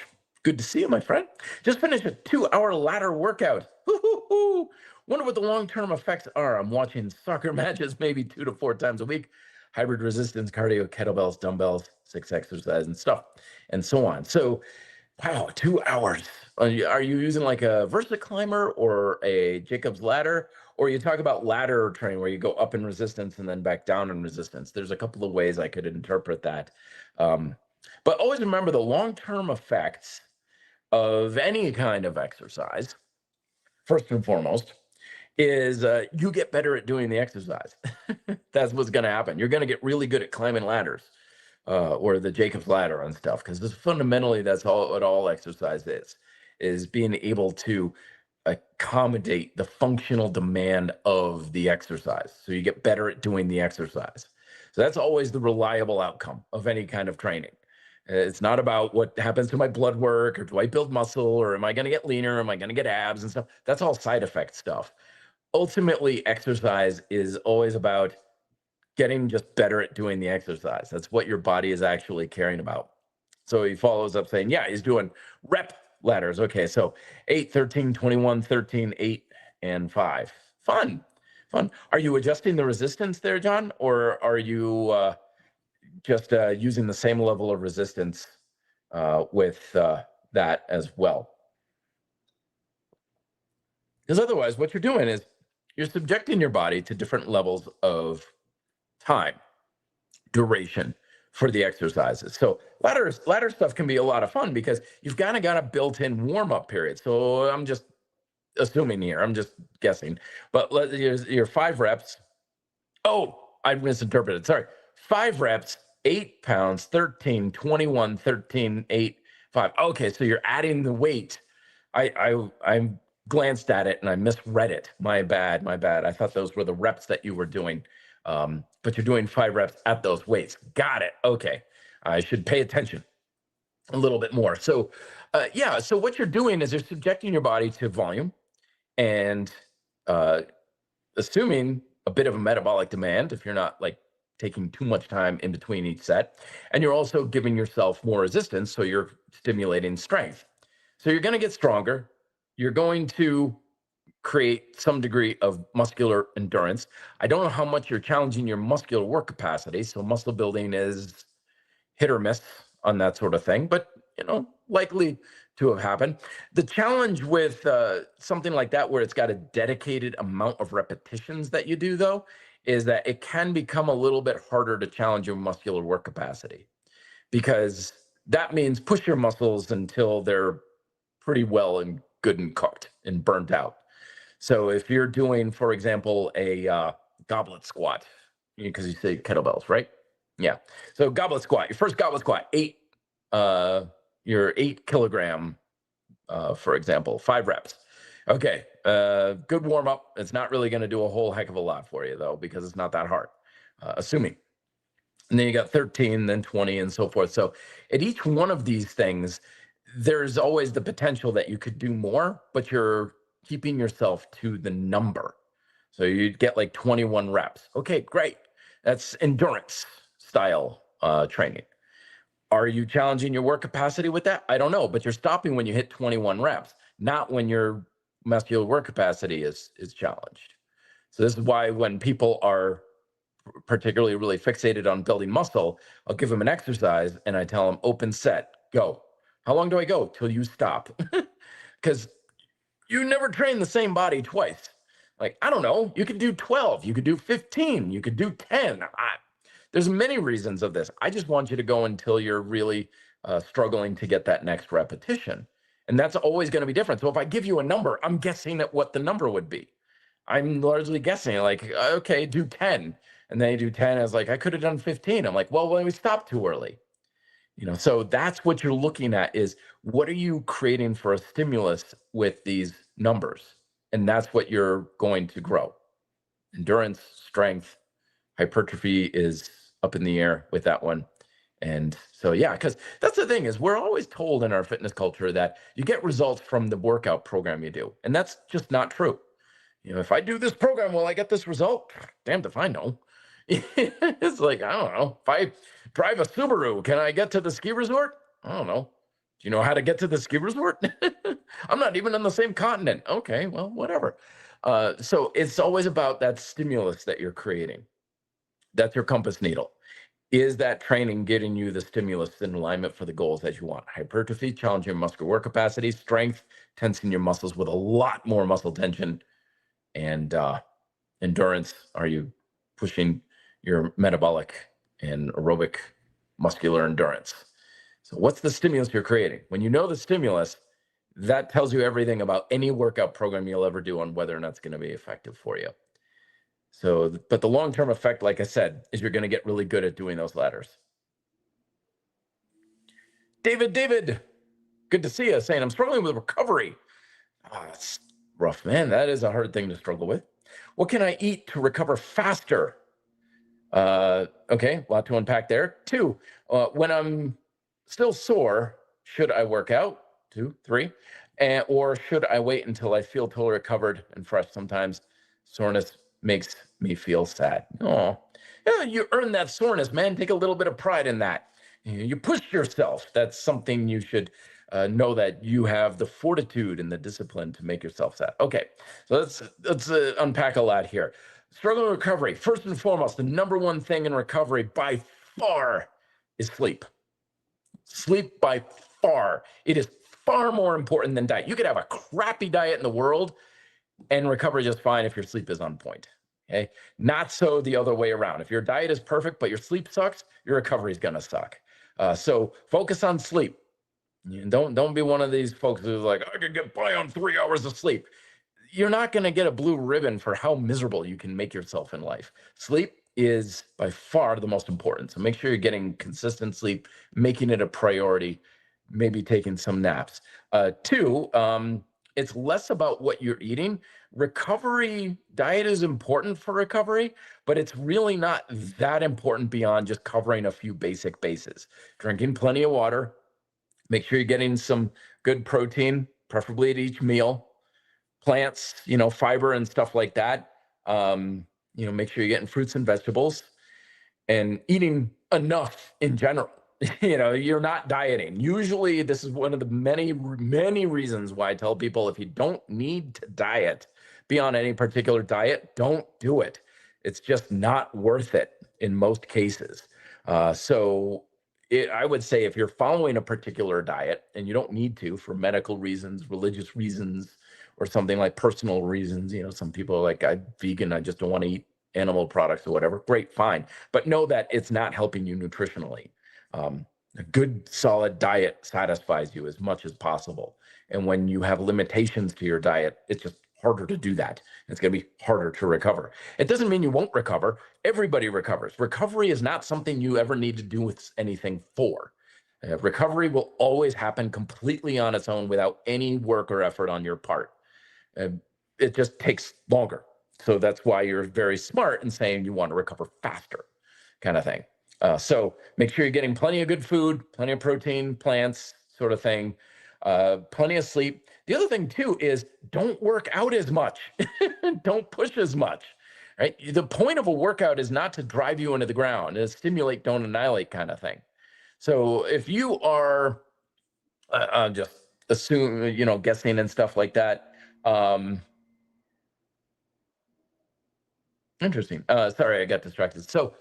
good to see you, my friend. Just finished a 2-hour ladder workout. Woo-hoo-hoo. Wonder what the long-term effects are. I'm watching soccer matches maybe 2 to 4 times a week. Hybrid resistance, cardio, kettlebells, dumbbells, 6 exercise and stuff, and so on. So, wow, 2 hours. Are you using like a Versa climber or a Jacob's ladder? Or you talk about ladder training where you go up in resistance and then back down in resistance. There's a couple of ways I could interpret that. But always remember the long-term effects of any kind of exercise, first and foremost, is you get better at doing the exercise. That's what's going to happen. You're going to get really good at climbing ladders or the Jacob's ladder and stuff, because fundamentally that's all what all exercise is being able to accommodate the functional demand of the exercise. So you get better at doing the exercise. So that's always the reliable outcome of any kind of training. It's not about what happens to my blood work or do I build muscle or am I going to get leaner? Am I going to get abs and stuff? That's all side effect stuff. Ultimately, exercise is always about getting just better at doing the exercise. That's what your body is actually caring about. So he follows up saying, yeah, he's doing rep ladders. Okay, so 8, 13, 21, 13, 8, and 5. Fun. Are you adjusting the resistance there, John? Or are you just using the same level of resistance with that as well? Because otherwise, what you're doing is you're subjecting your body to different levels of time, duration for the exercises. So ladder stuff can be a lot of fun because you've kind of got a built-in warm-up period. So I'm just assuming here, I'm just guessing, but your 5 reps. Oh, I misinterpreted. Sorry. 5 reps, 8 pounds, 13, 21, 13, 8, 5. Okay, so you're adding the weight. I glanced at it and I misread it. My bad. I thought those were the reps that you were doing. But you're doing 5 reps at those weights. Got it. Okay. I should pay attention a little bit more. So, yeah. So what you're doing is you're subjecting your body to volume and assuming a bit of a metabolic demand if you're not like taking too much time in between each set. And you're also giving yourself more resistance. So you're stimulating strength. So you're going to get stronger. You're going to create some degree of muscular endurance. I don't know how much you're challenging your muscular work capacity. So muscle building is hit or miss on that sort of thing, but likely to have happened. The challenge with something like that, where it's got a dedicated amount of repetitions that you do, though, is that it can become a little bit harder to challenge your muscular work capacity, because that means push your muscles until they're pretty well and good and cooked and burnt out. So if you're doing, for example, a goblet squat, because you say kettlebells, right? Yeah. So goblet squat, your first goblet squat, your 8 kilogram, for example, 5 reps. Okay. Good warm up. It's not really going to do a whole heck of a lot for you, though, because it's not that hard, assuming. And then you got 13, then 20, and so forth. So at each one of these things, there's always the potential that you could do more, but you're keeping yourself to the number. So you'd get like 21 reps. Okay, great. That's endurance style training. Are you challenging your work capacity with that? I don't know, but you're stopping when you hit 21 reps, not when you're muscular work capacity is challenged. So this is why when people are particularly really fixated on building muscle, I'll give them an exercise and I tell them open set, go. How long do I go? Till you stop. Because you never train the same body twice. Like, I don't know, you could do 12, you could do 15, you could do 10. There's many reasons of this. I just want you to go until you're really struggling to get that next repetition. And that's always going to be different. So if I give you a number, I'm guessing at what the number would be. I'm largely guessing, like, okay, do 10. And then you do 10. I was like, I could have done 15. I'm like, well, when we stopped too early. So that's what you're looking at is what are you creating for a stimulus with these numbers? And that's what you're going to grow. Endurance, strength, hypertrophy is up in the air with that one. And so, yeah, because that's the thing is we're always told in our fitness culture that you get results from the workout program you do. And that's just not true. If I do this program, will I get this result? Damned if I know. It's like, I don't know. If I drive a Subaru, can I get to the ski resort? I don't know. Do you know how to get to the ski resort? I'm not even on the same continent. Okay, well, whatever. So it's always about that stimulus that you're creating. That's your compass needle. Is that training getting you the stimulus in alignment for the goals that you want? Hypertrophy, challenging muscular work capacity, strength, tensing your muscles with a lot more muscle tension, and endurance. Are you pushing your metabolic and aerobic muscular endurance? So what's the stimulus you're creating? When you know the stimulus, that tells you everything about any workout program you'll ever do on whether or not it's going to be effective for you. So, but the long-term effect, like I said, is you're going to get really good at doing those ladders. David, good to see you, saying I'm struggling with recovery. It's rough, man. That is a hard thing to struggle with. What can I eat to recover faster? Okay, a lot to unpack there. 2, when I'm still sore, should I work out? 2, 3, or should I wait until I feel totally recovered and fresh? Sometimes soreness makes me feel sad. Oh, yeah, you earned that soreness, man. Take a little bit of pride in that. You pushed yourself. That's something you should know, that you have the fortitude and the discipline to make yourself sad. Okay, so let's unpack a lot here. Struggle with recovery. First and foremost, the number one thing in recovery by far is sleep. Sleep by far. It is far more important than diet. You could have a crappy diet in the world and recover just fine if your sleep is on point. Okay, not so the other way around. If your diet is perfect but your sleep sucks, your recovery is gonna suck. So focus on sleep. Don't be one of these folks who's like, I could get by on 3 hours of sleep. You're not going to get a blue ribbon for how miserable you can make yourself in life. Sleep is by far the most important. So make sure you're getting consistent sleep, making it a priority, maybe taking some naps. 2, it's less about what you're eating. Recovery diet is important for recovery, but it's really not that important beyond just covering a few basic bases. Drinking plenty of water, make sure you're getting some good protein, preferably at each meal. Plants, fiber and stuff like that. Make sure you're getting fruits and vegetables and eating enough in general. You're not dieting. Usually, this is one of the many, many reasons why I tell people if you don't need to diet, be on any particular diet, don't do it. It's just not worth it in most cases. I would say if you're following a particular diet and you don't need to for medical reasons, religious reasons, or something like personal reasons, some people are like, I'm vegan, I just don't want to eat animal products or whatever. Great, fine. But know that it's not helping you nutritionally. A good, solid diet satisfies you as much as possible. And when you have limitations to your diet, it's just harder to do that. It's going to be harder to recover. It doesn't mean you won't recover. Everybody recovers. Recovery is not something you ever need to do with anything for. Recovery will always happen completely on its own without any work or effort on your part. It just takes longer. So that's why you're very smart in saying you want to recover faster, kind of thing. So make sure you're getting plenty of good food, plenty of protein, plants, sort of thing, plenty of sleep. The other thing too is don't work out as much. Don't push as much, right? The point of a workout is not to drive you into the ground. It's stimulate, don't annihilate kind of thing. So if you are just guessing and stuff like that, Um, Interesting. Sorry, I got distracted. So,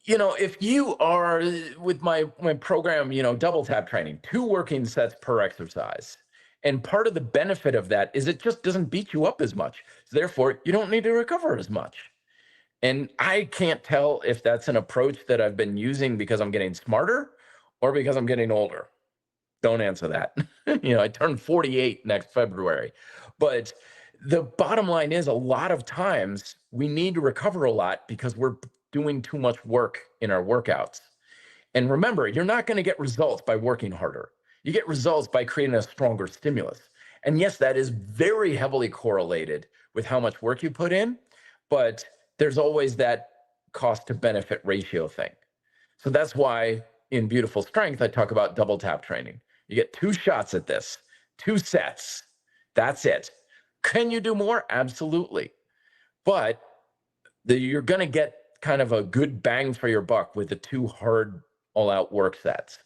if you are with my program, double tap training, 2 working sets per exercise. And part of the benefit of that is it just doesn't beat you up as much. So therefore, you don't need to recover as much. And I can't tell if that's an approach that I've been using because I'm getting smarter or because I'm getting older. Don't answer that. I turned 48 next February. But the bottom line is a lot of times we need to recover a lot because we're doing too much work in our workouts. And remember, you're not going to get results by working harder. You get results by creating a stronger stimulus. And yes, that is very heavily correlated with how much work you put in, but there's always that cost to benefit ratio thing. So that's why in Beautiful Strength, I talk about double tap training. You get 2 shots at this, 2 sets. That's it. Can you do more? Absolutely. But you're going to get kind of a good bang for your buck with the 2 hard all out work sets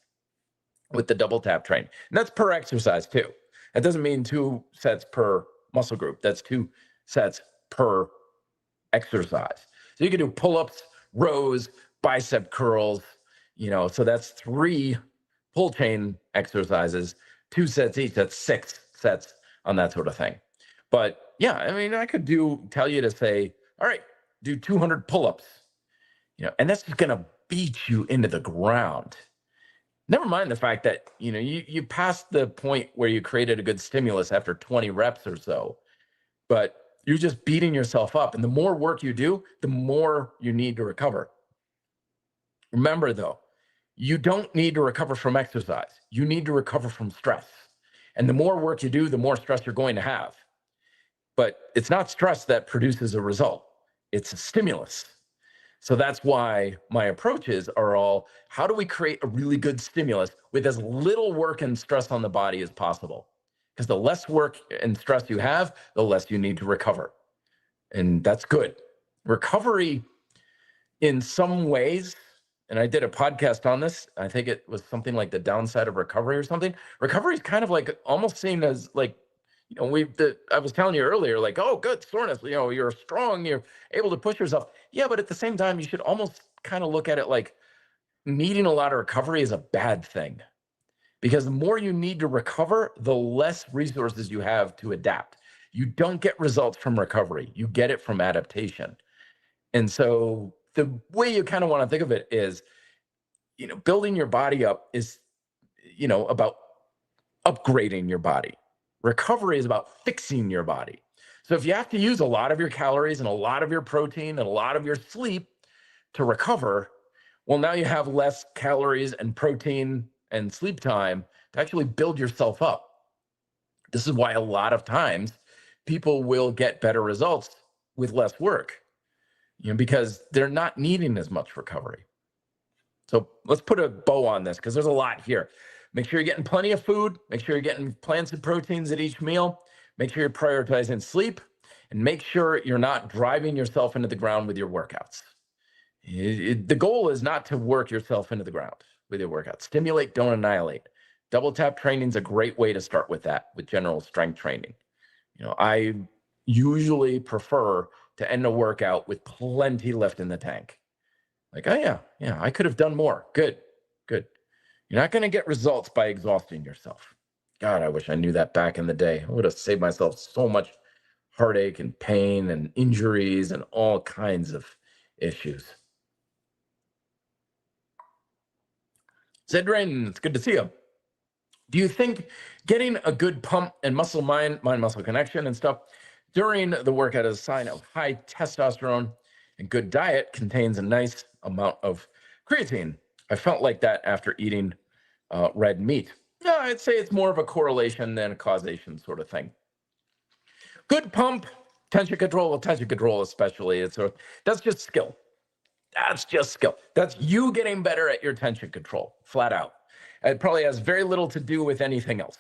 with the double tap train. And that's per exercise too. That doesn't mean 2 sets per muscle group. That's 2 sets per exercise. So you can do pull-ups, rows, bicep curls, so that's 3 pull chain exercises, 2 sets each. That's 6 sets on that sort of thing. But yeah, I mean, I could tell you to say, all right, do 200 pull-ups, and that's just going to beat you into the ground. Never mind the fact that, you passed the point where you created a good stimulus after 20 reps or so, but you're just beating yourself up. And the more work you do, the more you need to recover. Remember, though, you don't need to recover from exercise. You need to recover from stress. And the more work you do, the more stress you're going to have. But it's not stress that produces a result, it's a stimulus. So that's why my approaches are all, how do we create a really good stimulus with as little work and stress on the body as possible? Because the less work and stress you have, the less you need to recover. And that's good. Recovery, in some ways, and I did a podcast on this, I think it was something like the downside of recovery or something. Recovery is kind of like almost seen as like, I was telling you earlier, like, oh, good soreness, you're strong, you're able to push yourself. Yeah, but at the same time, you should almost kind of look at it like needing a lot of recovery is a bad thing. Because the more you need to recover, the less resources you have to adapt. You don't get results from recovery, you get it from adaptation. And so the way you kind of want to think of it is, building your body up is, about upgrading your body. Recovery is about fixing your body. So if you have to use a lot of your calories and a lot of your protein and a lot of your sleep to recover, well, now you have less calories and protein and sleep time to actually build yourself up. This is why a lot of times people will get better results with less work, because they're not needing as much recovery. So let's put a bow on this because there's a lot here. Make sure you're getting plenty of food. Make sure you're getting plants and proteins at each meal. Make sure you're prioritizing sleep, and make sure you're not driving yourself into the ground with your workouts. The goal is not to work yourself into the ground with your workouts. Stimulate, don't annihilate. Double tap training is a great way to start with that, with general strength training. I usually prefer to end a workout with plenty left in the tank. Like, oh yeah, I could have done more. Good. You're not going to get results by exhausting yourself. God, I wish I knew that back in the day. I would have saved myself so much heartache and pain and injuries and all kinds of issues. Zedrin, it's good to see you. Do you think getting a good pump and mind-muscle connection and stuff during the workout is a sign of high testosterone, and good diet contains a nice amount of creatine? I felt like that after eating red meat. No, I'd say it's more of a correlation than a causation sort of thing. Good pump, tension control especially, that's just skill. That's just skill. That's you getting better at your tension control, flat out. It probably has very little to do with anything else.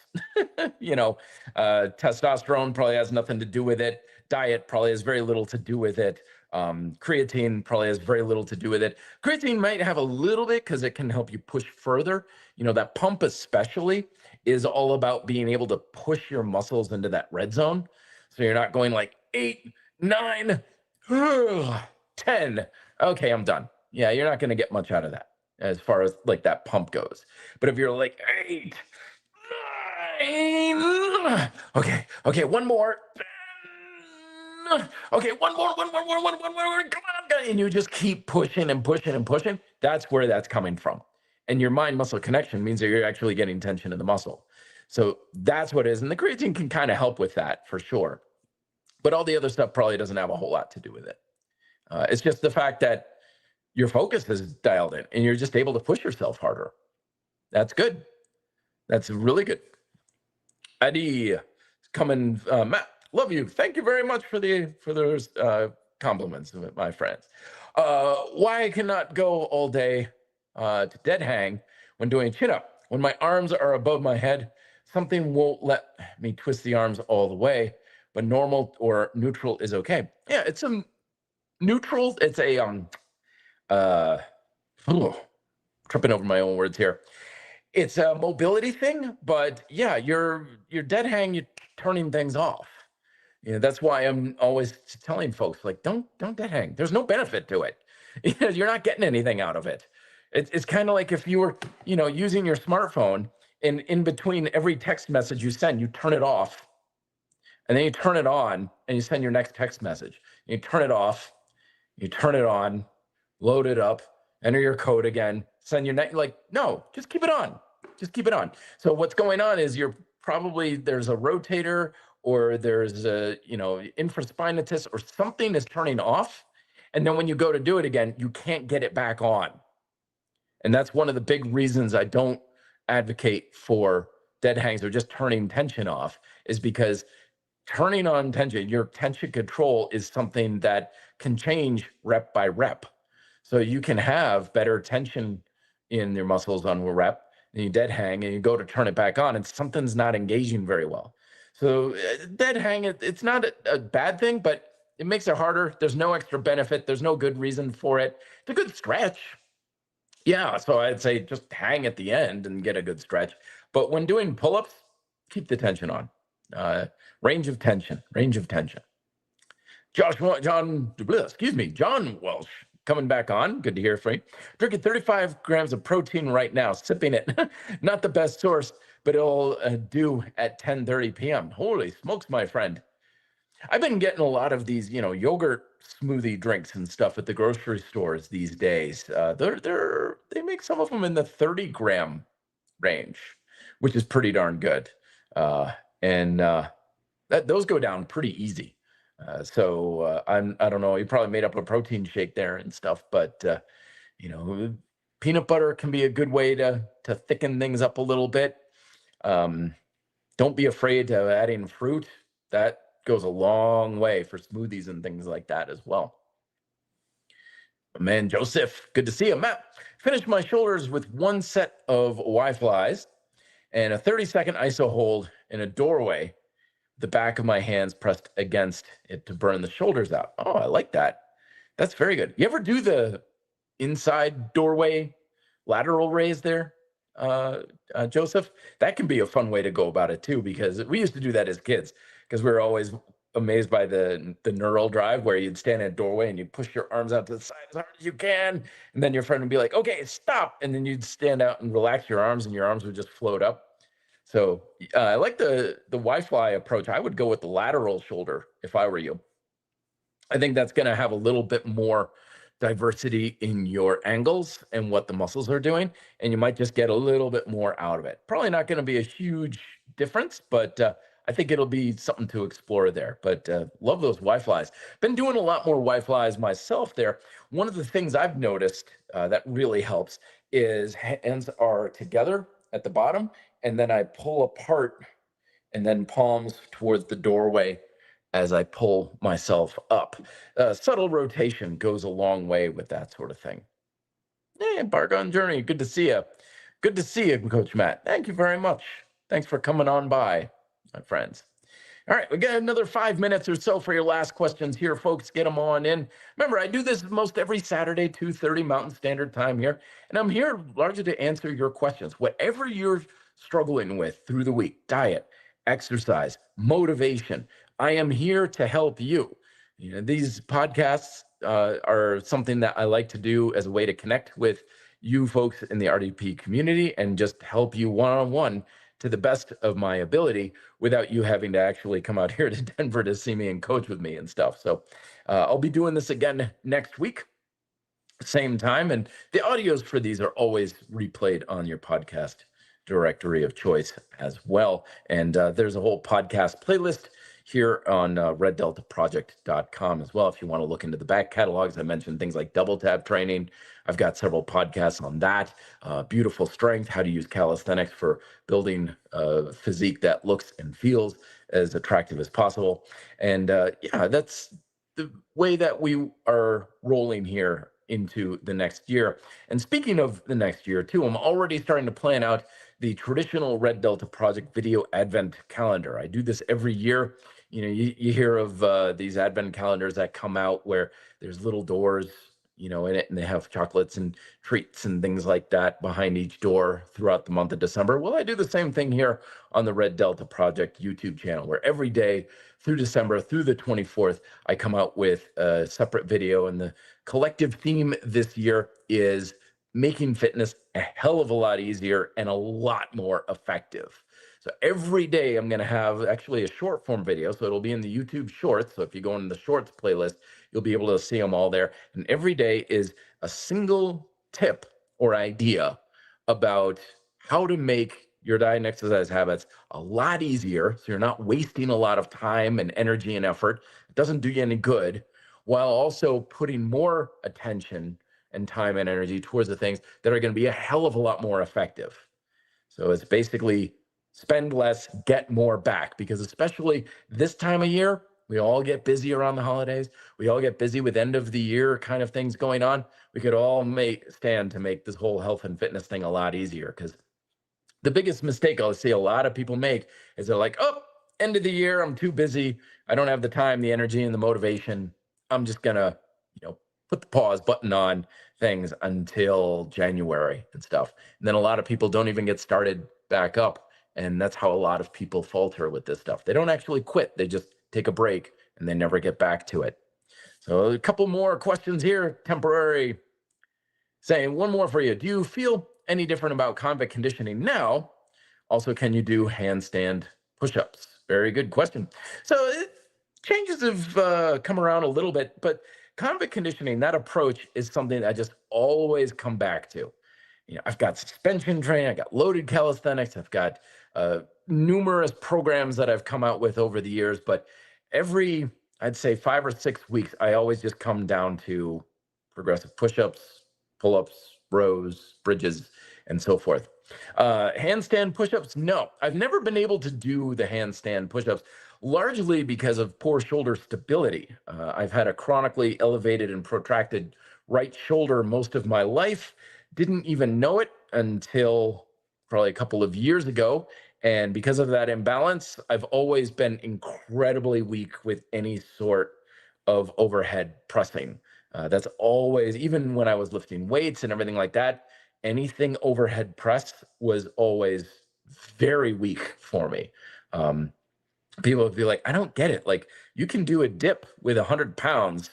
Testosterone probably has nothing to do with it. Diet probably has very little to do with it. Creatine probably has very little to do with it. Creatine might have a little bit because it can help you push further. That pump especially is all about being able to push your muscles into that red zone. So you're not going like 8, 9, 10. Okay, I'm done. Yeah, you're not going to get much out of that as far as like that pump goes. But if you're like 8, 9, okay, one more. Okay, one more, come on, and you just keep pushing and pushing and pushing. That's where that's coming from. And your mind muscle connection means that you're actually getting tension in the muscle. So that's what it is. And the creatine can kind of help with that for sure. But all the other stuff probably doesn't have a whole lot to do with it. It's just the fact that your focus is dialed in and you're just able to push yourself harder. That's good. That's really good. Eddie coming, Matt, love you. Thank you very much for those compliments, my friends. Why I cannot go all day to dead hang when doing chin up? When my arms are above my head, something won't let me twist the arms all the way, but normal or neutral is okay. Yeah, it's a neutral. It's a tripping over my own words here. It's a mobility thing, but yeah, you're dead hang, you're turning things off. That's why I'm always telling folks like, don't dead hang. There's no benefit to it. You're not getting anything out of it. It's kind of like if you were, using your smartphone and in between every text message you send, you turn it off, and then you turn it on and you send your next text message. You turn it off, you turn it on, load it up, enter your code again, send your next, like, no, just keep it on. Just keep it on. So what's going on is there's a rotator or there's a, infraspinatus or something is turning off. And then when you go to do it again, you can't get it back on. And that's one of the big reasons I don't advocate for dead hangs or just turning tension off, is because turning on tension, your tension control is something that can change rep by rep. So you can have better tension in your muscles on a rep, and you dead hang and you go to turn it back on and something's not engaging very well. So dead hang, it's not a bad thing, but it makes it harder. There's no extra benefit. There's no good reason for it. It's a good stretch. Yeah, so I'd say just hang at the end and get a good stretch. But when doing pull-ups, keep the tension on. Range of tension. John Welsh coming back on. Good to hear from you. Drinking 35 grams of protein right now, sipping it. Not the best source, but it'll do at 10:30 p.m. Holy smokes, my friend. I've been getting a lot of these, yogurt smoothie drinks and stuff at the grocery stores these days. They make some of them in the 30-gram range, which is pretty darn good. And those go down pretty easy. I don't know. You probably made up a protein shake there and stuff, but peanut butter can be a good way to thicken things up a little bit. Don't be afraid of adding fruit. That goes a long way for smoothies and things like that as well. Man, Joseph, good to see you. Matt, finished my shoulders with one set of Y-flies and a 30-second iso hold in a doorway, the back of my hands pressed against it to burn the shoulders out. Oh, I like that. That's very good. You ever do the inside doorway lateral raise there, Joseph? That can be a fun way to go about it too, because we used to do that as kids because we were always amazed by the neural drive where you'd stand in a doorway and you'd push your arms out to the side as hard as you can. And then your friend would be like, okay, stop. And then you'd stand out and relax your arms and your arms would just float up. So I like the Y-fly approach. I would go with the lateral shoulder if I were you. I think that's going to have a little bit more diversity in your angles and what the muscles are doing, and you might just get a little bit more out of it. Probably not going to be a huge difference, but I think it'll be something to explore there. But love those Y-flies. Been doing a lot more Y-flies myself there. One of the things I've noticed that really helps is hands are together at the bottom, and then I pull apart and then palms towards the doorway as I pull myself up. Subtle rotation goes a long way with that sort of thing. Hey, Bargon Journey, good to see you. Good to see you, Coach Matt. Thank you very much. Thanks for coming on by, my friends. All right, we got another 5 minutes or so for your last questions here, folks. Get them on in. Remember, I do this most every Saturday, 2:30 Mountain Standard Time here, and I'm here largely to answer your questions. Whatever you're struggling with through the week, diet, exercise, motivation, I am here to help you. These podcasts are something that I like to do as a way to connect with you folks in the RDP community and just help you one-on-one to the best of my ability without you having to actually come out here to Denver to see me and coach with me and stuff. So I'll be doing this again next week, same time. And the audios for these are always replayed on your podcast directory of choice as well. And there's a whole podcast playlist here on reddeltaproject.com as well. If you want to look into the back catalogs, I mentioned things like double tap training. I've got several podcasts on that. Beautiful strength, how to use calisthenics for building a physique that looks and feels as attractive as possible. And yeah, that's the way that we are rolling here into the next year. And speaking of the next year too, I'm already starting to plan out the traditional Red Delta Project video advent calendar. I do this every year. You hear of these advent calendars that come out where there's little doors, in it, and they have chocolates and treats and things like that behind each door throughout the month of December. Well, I do the same thing here on the Red Delta Project YouTube channel, where every day through December, through the 24th, I come out with a separate video. And the collective theme this year is making fitness a hell of a lot easier and a lot more effective. So every day I'm going to have actually a short form video. So it'll be in the YouTube shorts. So if you go into the shorts playlist, you'll be able to see them all there. And every day is a single tip or idea about how to make your diet and exercise habits a lot easier. So you're not wasting a lot of time and energy and effort. It doesn't do you any good, while also putting more attention and time and energy towards the things that are going to be a hell of a lot more effective. So it's basically spend less, get more back, because especially this time of year, we all get busy around the holidays. We all get busy with end of the year kind of things going on. We could all stand to make this whole health and fitness thing a lot easier, because the biggest mistake I'll see a lot of people make is they're like, oh, end of the year, I'm too busy. I don't have the time, the energy, and the motivation. I'm just gonna, put the pause button on things until January and stuff. And then a lot of people don't even get started back up. And that's how a lot of people falter with this stuff. They don't actually quit. They just take a break and they never get back to it. So a couple more questions here, temporary. Saying one more for you. Do you feel any different about convict conditioning now? Also, can you do handstand push-ups? Very good question. So changes have come around a little bit, but convict conditioning, that approach is something I just always come back to. I've got suspension training, I got loaded calisthenics, I've got numerous programs that I've come out with over the years, but every, I'd say 5 or 6 weeks, I always just come down to progressive push-ups, pull-ups, rows, bridges, and so forth. Handstand push-ups, no. I've never been able to do the handstand push-ups, largely because of poor shoulder stability. I've had a chronically elevated and protracted right shoulder most of my life. Didn't even know it until probably a couple of years ago. And because of that imbalance, I've always been incredibly weak with any sort of overhead pressing. That's always, even when I was lifting weights and everything like that, anything overhead press was always very weak for me. People would be like, I don't get it. Like, you can do a dip with 100 pounds,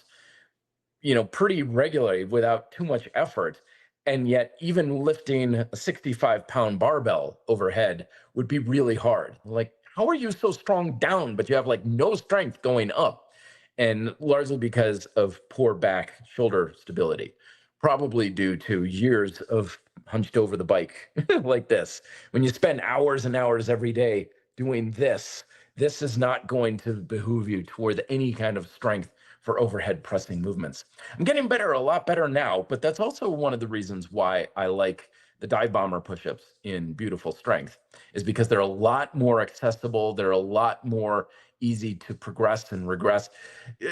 pretty regularly without too much effort. And yet, even lifting a 65-pound barbell overhead would be really hard. Like, how are you so strong down, but you have like no strength going up? And largely because of poor back shoulder stability, probably due to years of hunched over the bike like this. When you spend hours and hours every day doing this is not going to behoove you toward any kind of strength for overhead pressing movements. I'm getting better, a lot better now, but that's also one of the reasons why I like the dive bomber push-ups in beautiful strength, is because they're a lot more accessible. They're a lot more easy to progress and regress.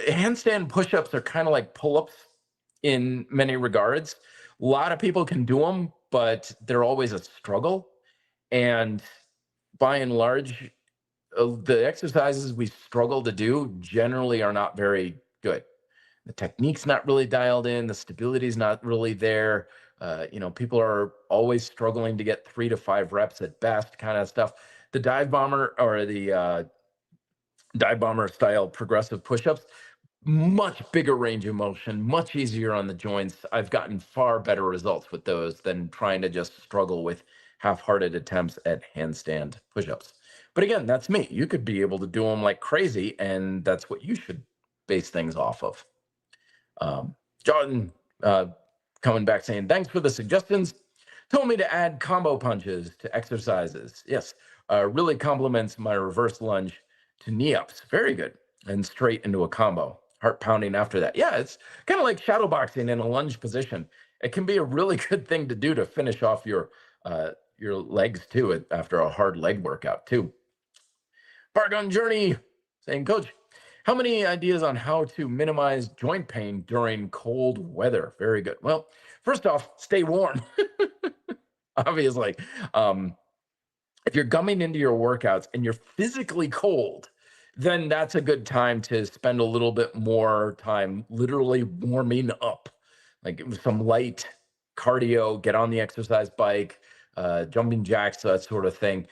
Handstand push-ups are kind of like pull-ups in many regards. A lot of people can do them, but they're always a struggle. And by and large, The exercises we struggle to do generally are not very good. The technique's not really dialed in, the stability's not really there. People are always struggling to get 3 to 5 reps at best, kind of stuff. The dive bomber or the dive bomber style progressive push-ups, much bigger range of motion, much easier on the joints. I've gotten far better results with those than trying to just struggle with half-hearted attempts at handstand push-ups. But again, that's me. You could be able to do them like crazy, and that's what you should base things off of. John coming back saying, thanks for the suggestions. Told me to add combo punches to exercises. Yes, really complements my reverse lunge to knee ups. Very good. And straight into a combo. Heart pounding after that. Yeah, it's kind of like shadow boxing in a lunge position. It can be a really good thing to do to finish off your legs too after a hard leg workout too. Bargon Journey saying, Coach, how many ideas on how to minimize joint pain during cold weather? Very good. Well, first off, stay warm. Obviously, if you're gumming into your workouts and you're physically cold, then that's a good time to spend a little bit more time literally warming up, like some light cardio, get on the exercise bike, jumping jacks, that sort of thing,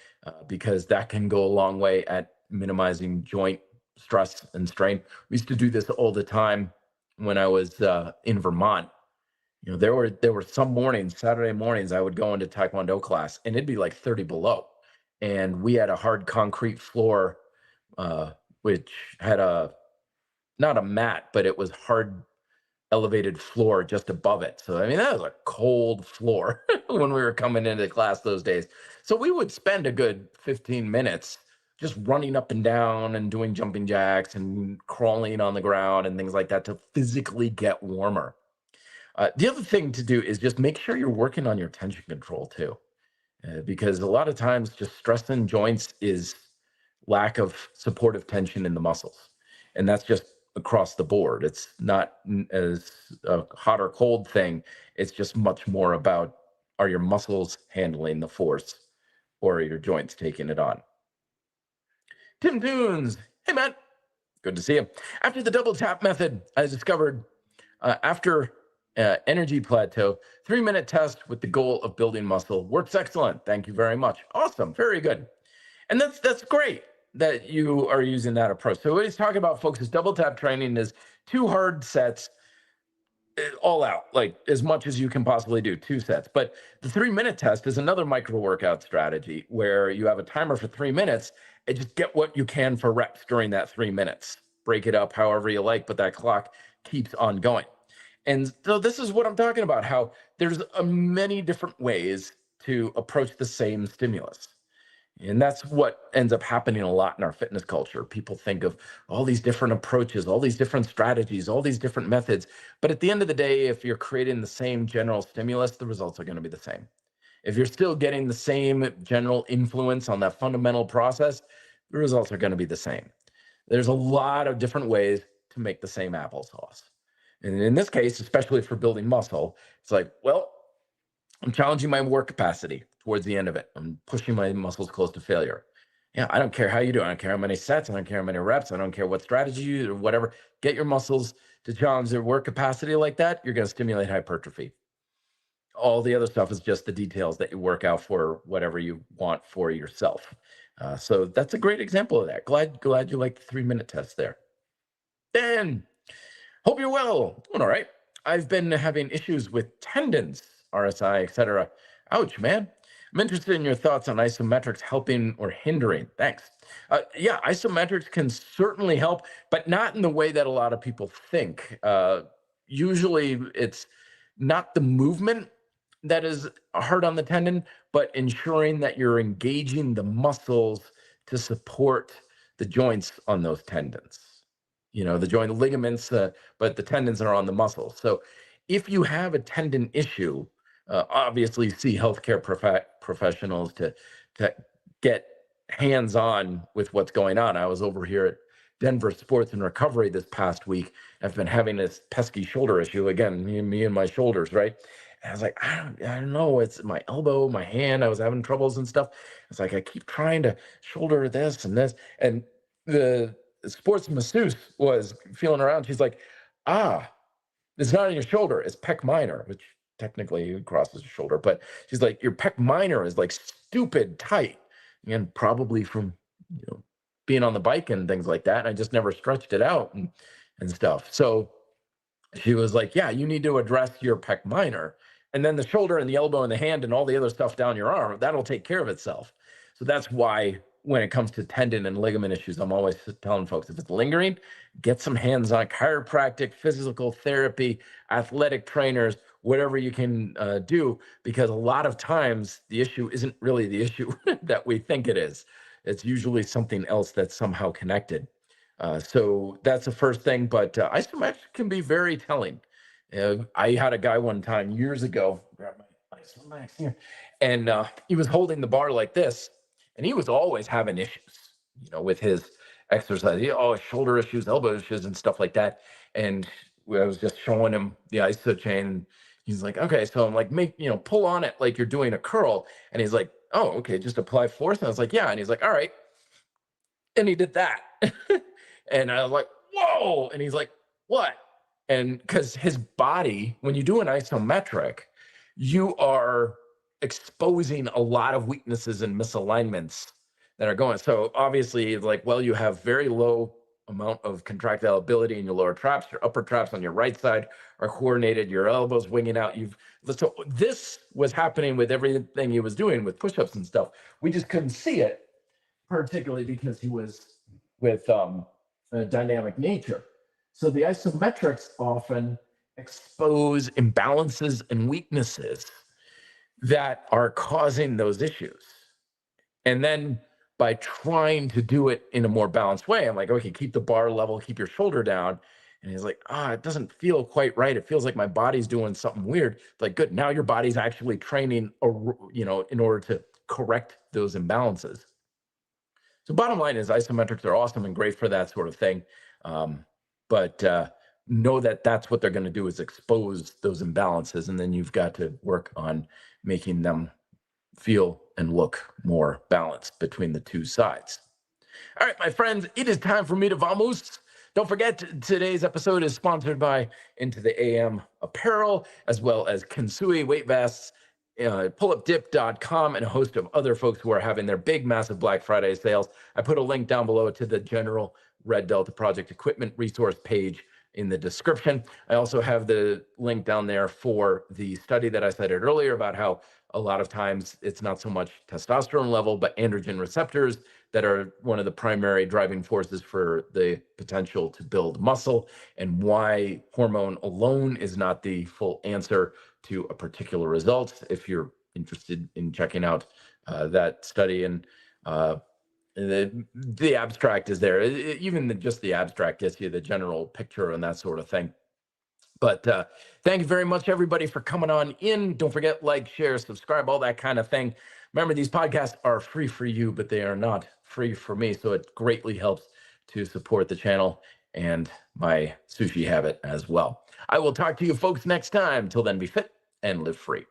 because that can go a long way at minimizing joint stress and strain. We used to do this all the time when I was in Vermont. There were some mornings, Saturday mornings, I would go into Taekwondo class and it'd be like 30 below. And we had a hard concrete floor, which had not a mat, but it was hard elevated floor just above it. So, I mean, that was a cold floor when we were coming into class those days. So we would spend a good 15 minutes just running up and down and doing jumping jacks and crawling on the ground and things like that to physically get warmer. The other thing to do is just make sure you're working on your tension control too, because a lot of times just stress in joints is lack of supportive tension in the muscles. And that's just across the board. It's not as a hot or cold thing. It's just much more about, are your muscles handling the force or are your joints taking it on? Tim Tunes, hey Matt, good to see you. After the double tap method, I discovered after energy plateau, 3-minute test with the goal of building muscle. Works excellent. Thank you very much. Awesome. Very good. And that's great that you are using that approach. So what he's talking about, folks, is double tap training is 2 hard sets, all out, like as much as you can possibly do, 2 sets. But the 3-minute test is another micro workout strategy where you have a timer for 3 minutes and just get what you can for reps during that 3 minutes. Break it up however you like, but that clock keeps on going. And so this is what I'm talking about, how there's many different ways to approach the same stimulus. And that's what ends up happening a lot in our fitness culture. People think of all these different approaches, all these different strategies, all these different methods. But at the end of the day, if you're creating the same general stimulus, the results are going to be the same. If you're still getting the same general influence on that fundamental process, the results are going to be the same. There's a lot of different ways to make the same applesauce. And in this case, especially for building muscle, it's like, well, I'm challenging my work capacity towards the end of it. I'm pushing my muscles close to failure. Yeah, I don't care how you do it. I don't care how many sets. I don't care how many reps. I don't care what strategy you use or whatever. Get your muscles to challenge their work capacity like that. You're going to stimulate hypertrophy. All the other stuff is just the details that you work out for whatever you want for yourself. So that's a great example of that. Glad you like the 3-minute test there. Dan, hope you're well. Doing all right. I've been having issues with tendons, RSI, etc. Ouch, man. I'm interested in your thoughts on isometrics helping or hindering. Thanks. Yeah, isometrics can certainly help, but not in the way that a lot of people think. Usually it's not the movement that is hard on the tendon, but ensuring that you're engaging the muscles to support the joints on those tendons. The joint ligaments, but the tendons are on the muscles. So if you have a tendon issue, obviously see healthcare professionals to get hands-on with what's going on. I was over here at Denver Sports and Recovery this past week. I've been having this pesky shoulder issue again, me and my shoulders, right? And I was like, I don't know. It's my elbow, my hand. I was having troubles and stuff. It's like I keep trying to shoulder this and this. And the sports masseuse was feeling around. She's like, ah, it's not in your shoulder, it's pec minor, which technically crosses your shoulder. But she's like, your pec minor is like stupid tight. And probably from, you know, being on the bike and things like that. And I just never stretched it out and stuff. So she was like, yeah, you need to address your pec minor. And then the shoulder and the elbow and the hand and all the other stuff down your arm, that'll take care of itself. So that's why when it comes to tendon and ligament issues, I'm always telling folks if it's lingering, get some hands on chiropractic, physical therapy, athletic trainers, whatever you can do, because a lot of times the issue isn't really the issue that we think it is. It's usually something else that's somehow connected. So that's the first thing, but isometrics can be very telling. I had a guy one time years ago, grab my isomax here, and he was holding the bar like this, and he was always having issues, with his exercise. Shoulder issues, elbow issues, and stuff like that. And I was just showing him the iso chain, and he's like, okay, so I'm like, pull on it like you're doing a curl, and he's like, oh, okay, just apply force. And I was like, yeah, and he's like, all right, and he did that. And I was like, whoa. And he's like, what? And because his body, when you do an isometric, you are exposing a lot of weaknesses and misalignments that are going. So obviously, like, well, you have very low amount of contractile ability in your lower traps. Your upper traps on your right side are coordinated. Your elbows winging out. So this was happening with everything he was doing with push-ups and stuff. We just couldn't see it, particularly because he was with dynamic nature. So the isometrics often expose imbalances and weaknesses that are causing those issues. And then by trying to do it in a more balanced way, I'm like, okay, keep the bar level, keep your shoulder down. And he's like, it doesn't feel quite right. It feels like my body's doing something weird. Like, good, now your body's actually training, in order to correct those imbalances. So bottom line is isometrics are awesome and great for that sort of thing. But know that that's what they're going to do is expose those imbalances. And then you've got to work on making them feel and look more balanced between the two sides. All right, my friends, it is time for me to vamos. Don't forget, today's episode is sponsored by Into the AM Apparel, as well as Kensui Weight Vests, pullupdip.com, and a host of other folks who are having their big, massive Black Friday sales. I put a link down below to the general Red Delta Project equipment resource page in the description. I also have the link down there for the study that I cited earlier about how a lot of times it's not so much testosterone level, but androgen receptors that are one of the primary driving forces for the potential to build muscle, and why hormone alone is not the full answer to a particular result. If you're interested in checking out that study, and the abstract is there. Even just the abstract gets you the general picture and that sort of thing. But thank you very much, everybody, for coming on in. Don't forget, like, share, subscribe, all that kind of thing. Remember, these podcasts are free for you, but they are not free for me. So it greatly helps to support the channel and my sushi habit as well. I will talk to you folks next time. Till then, be fit and live free.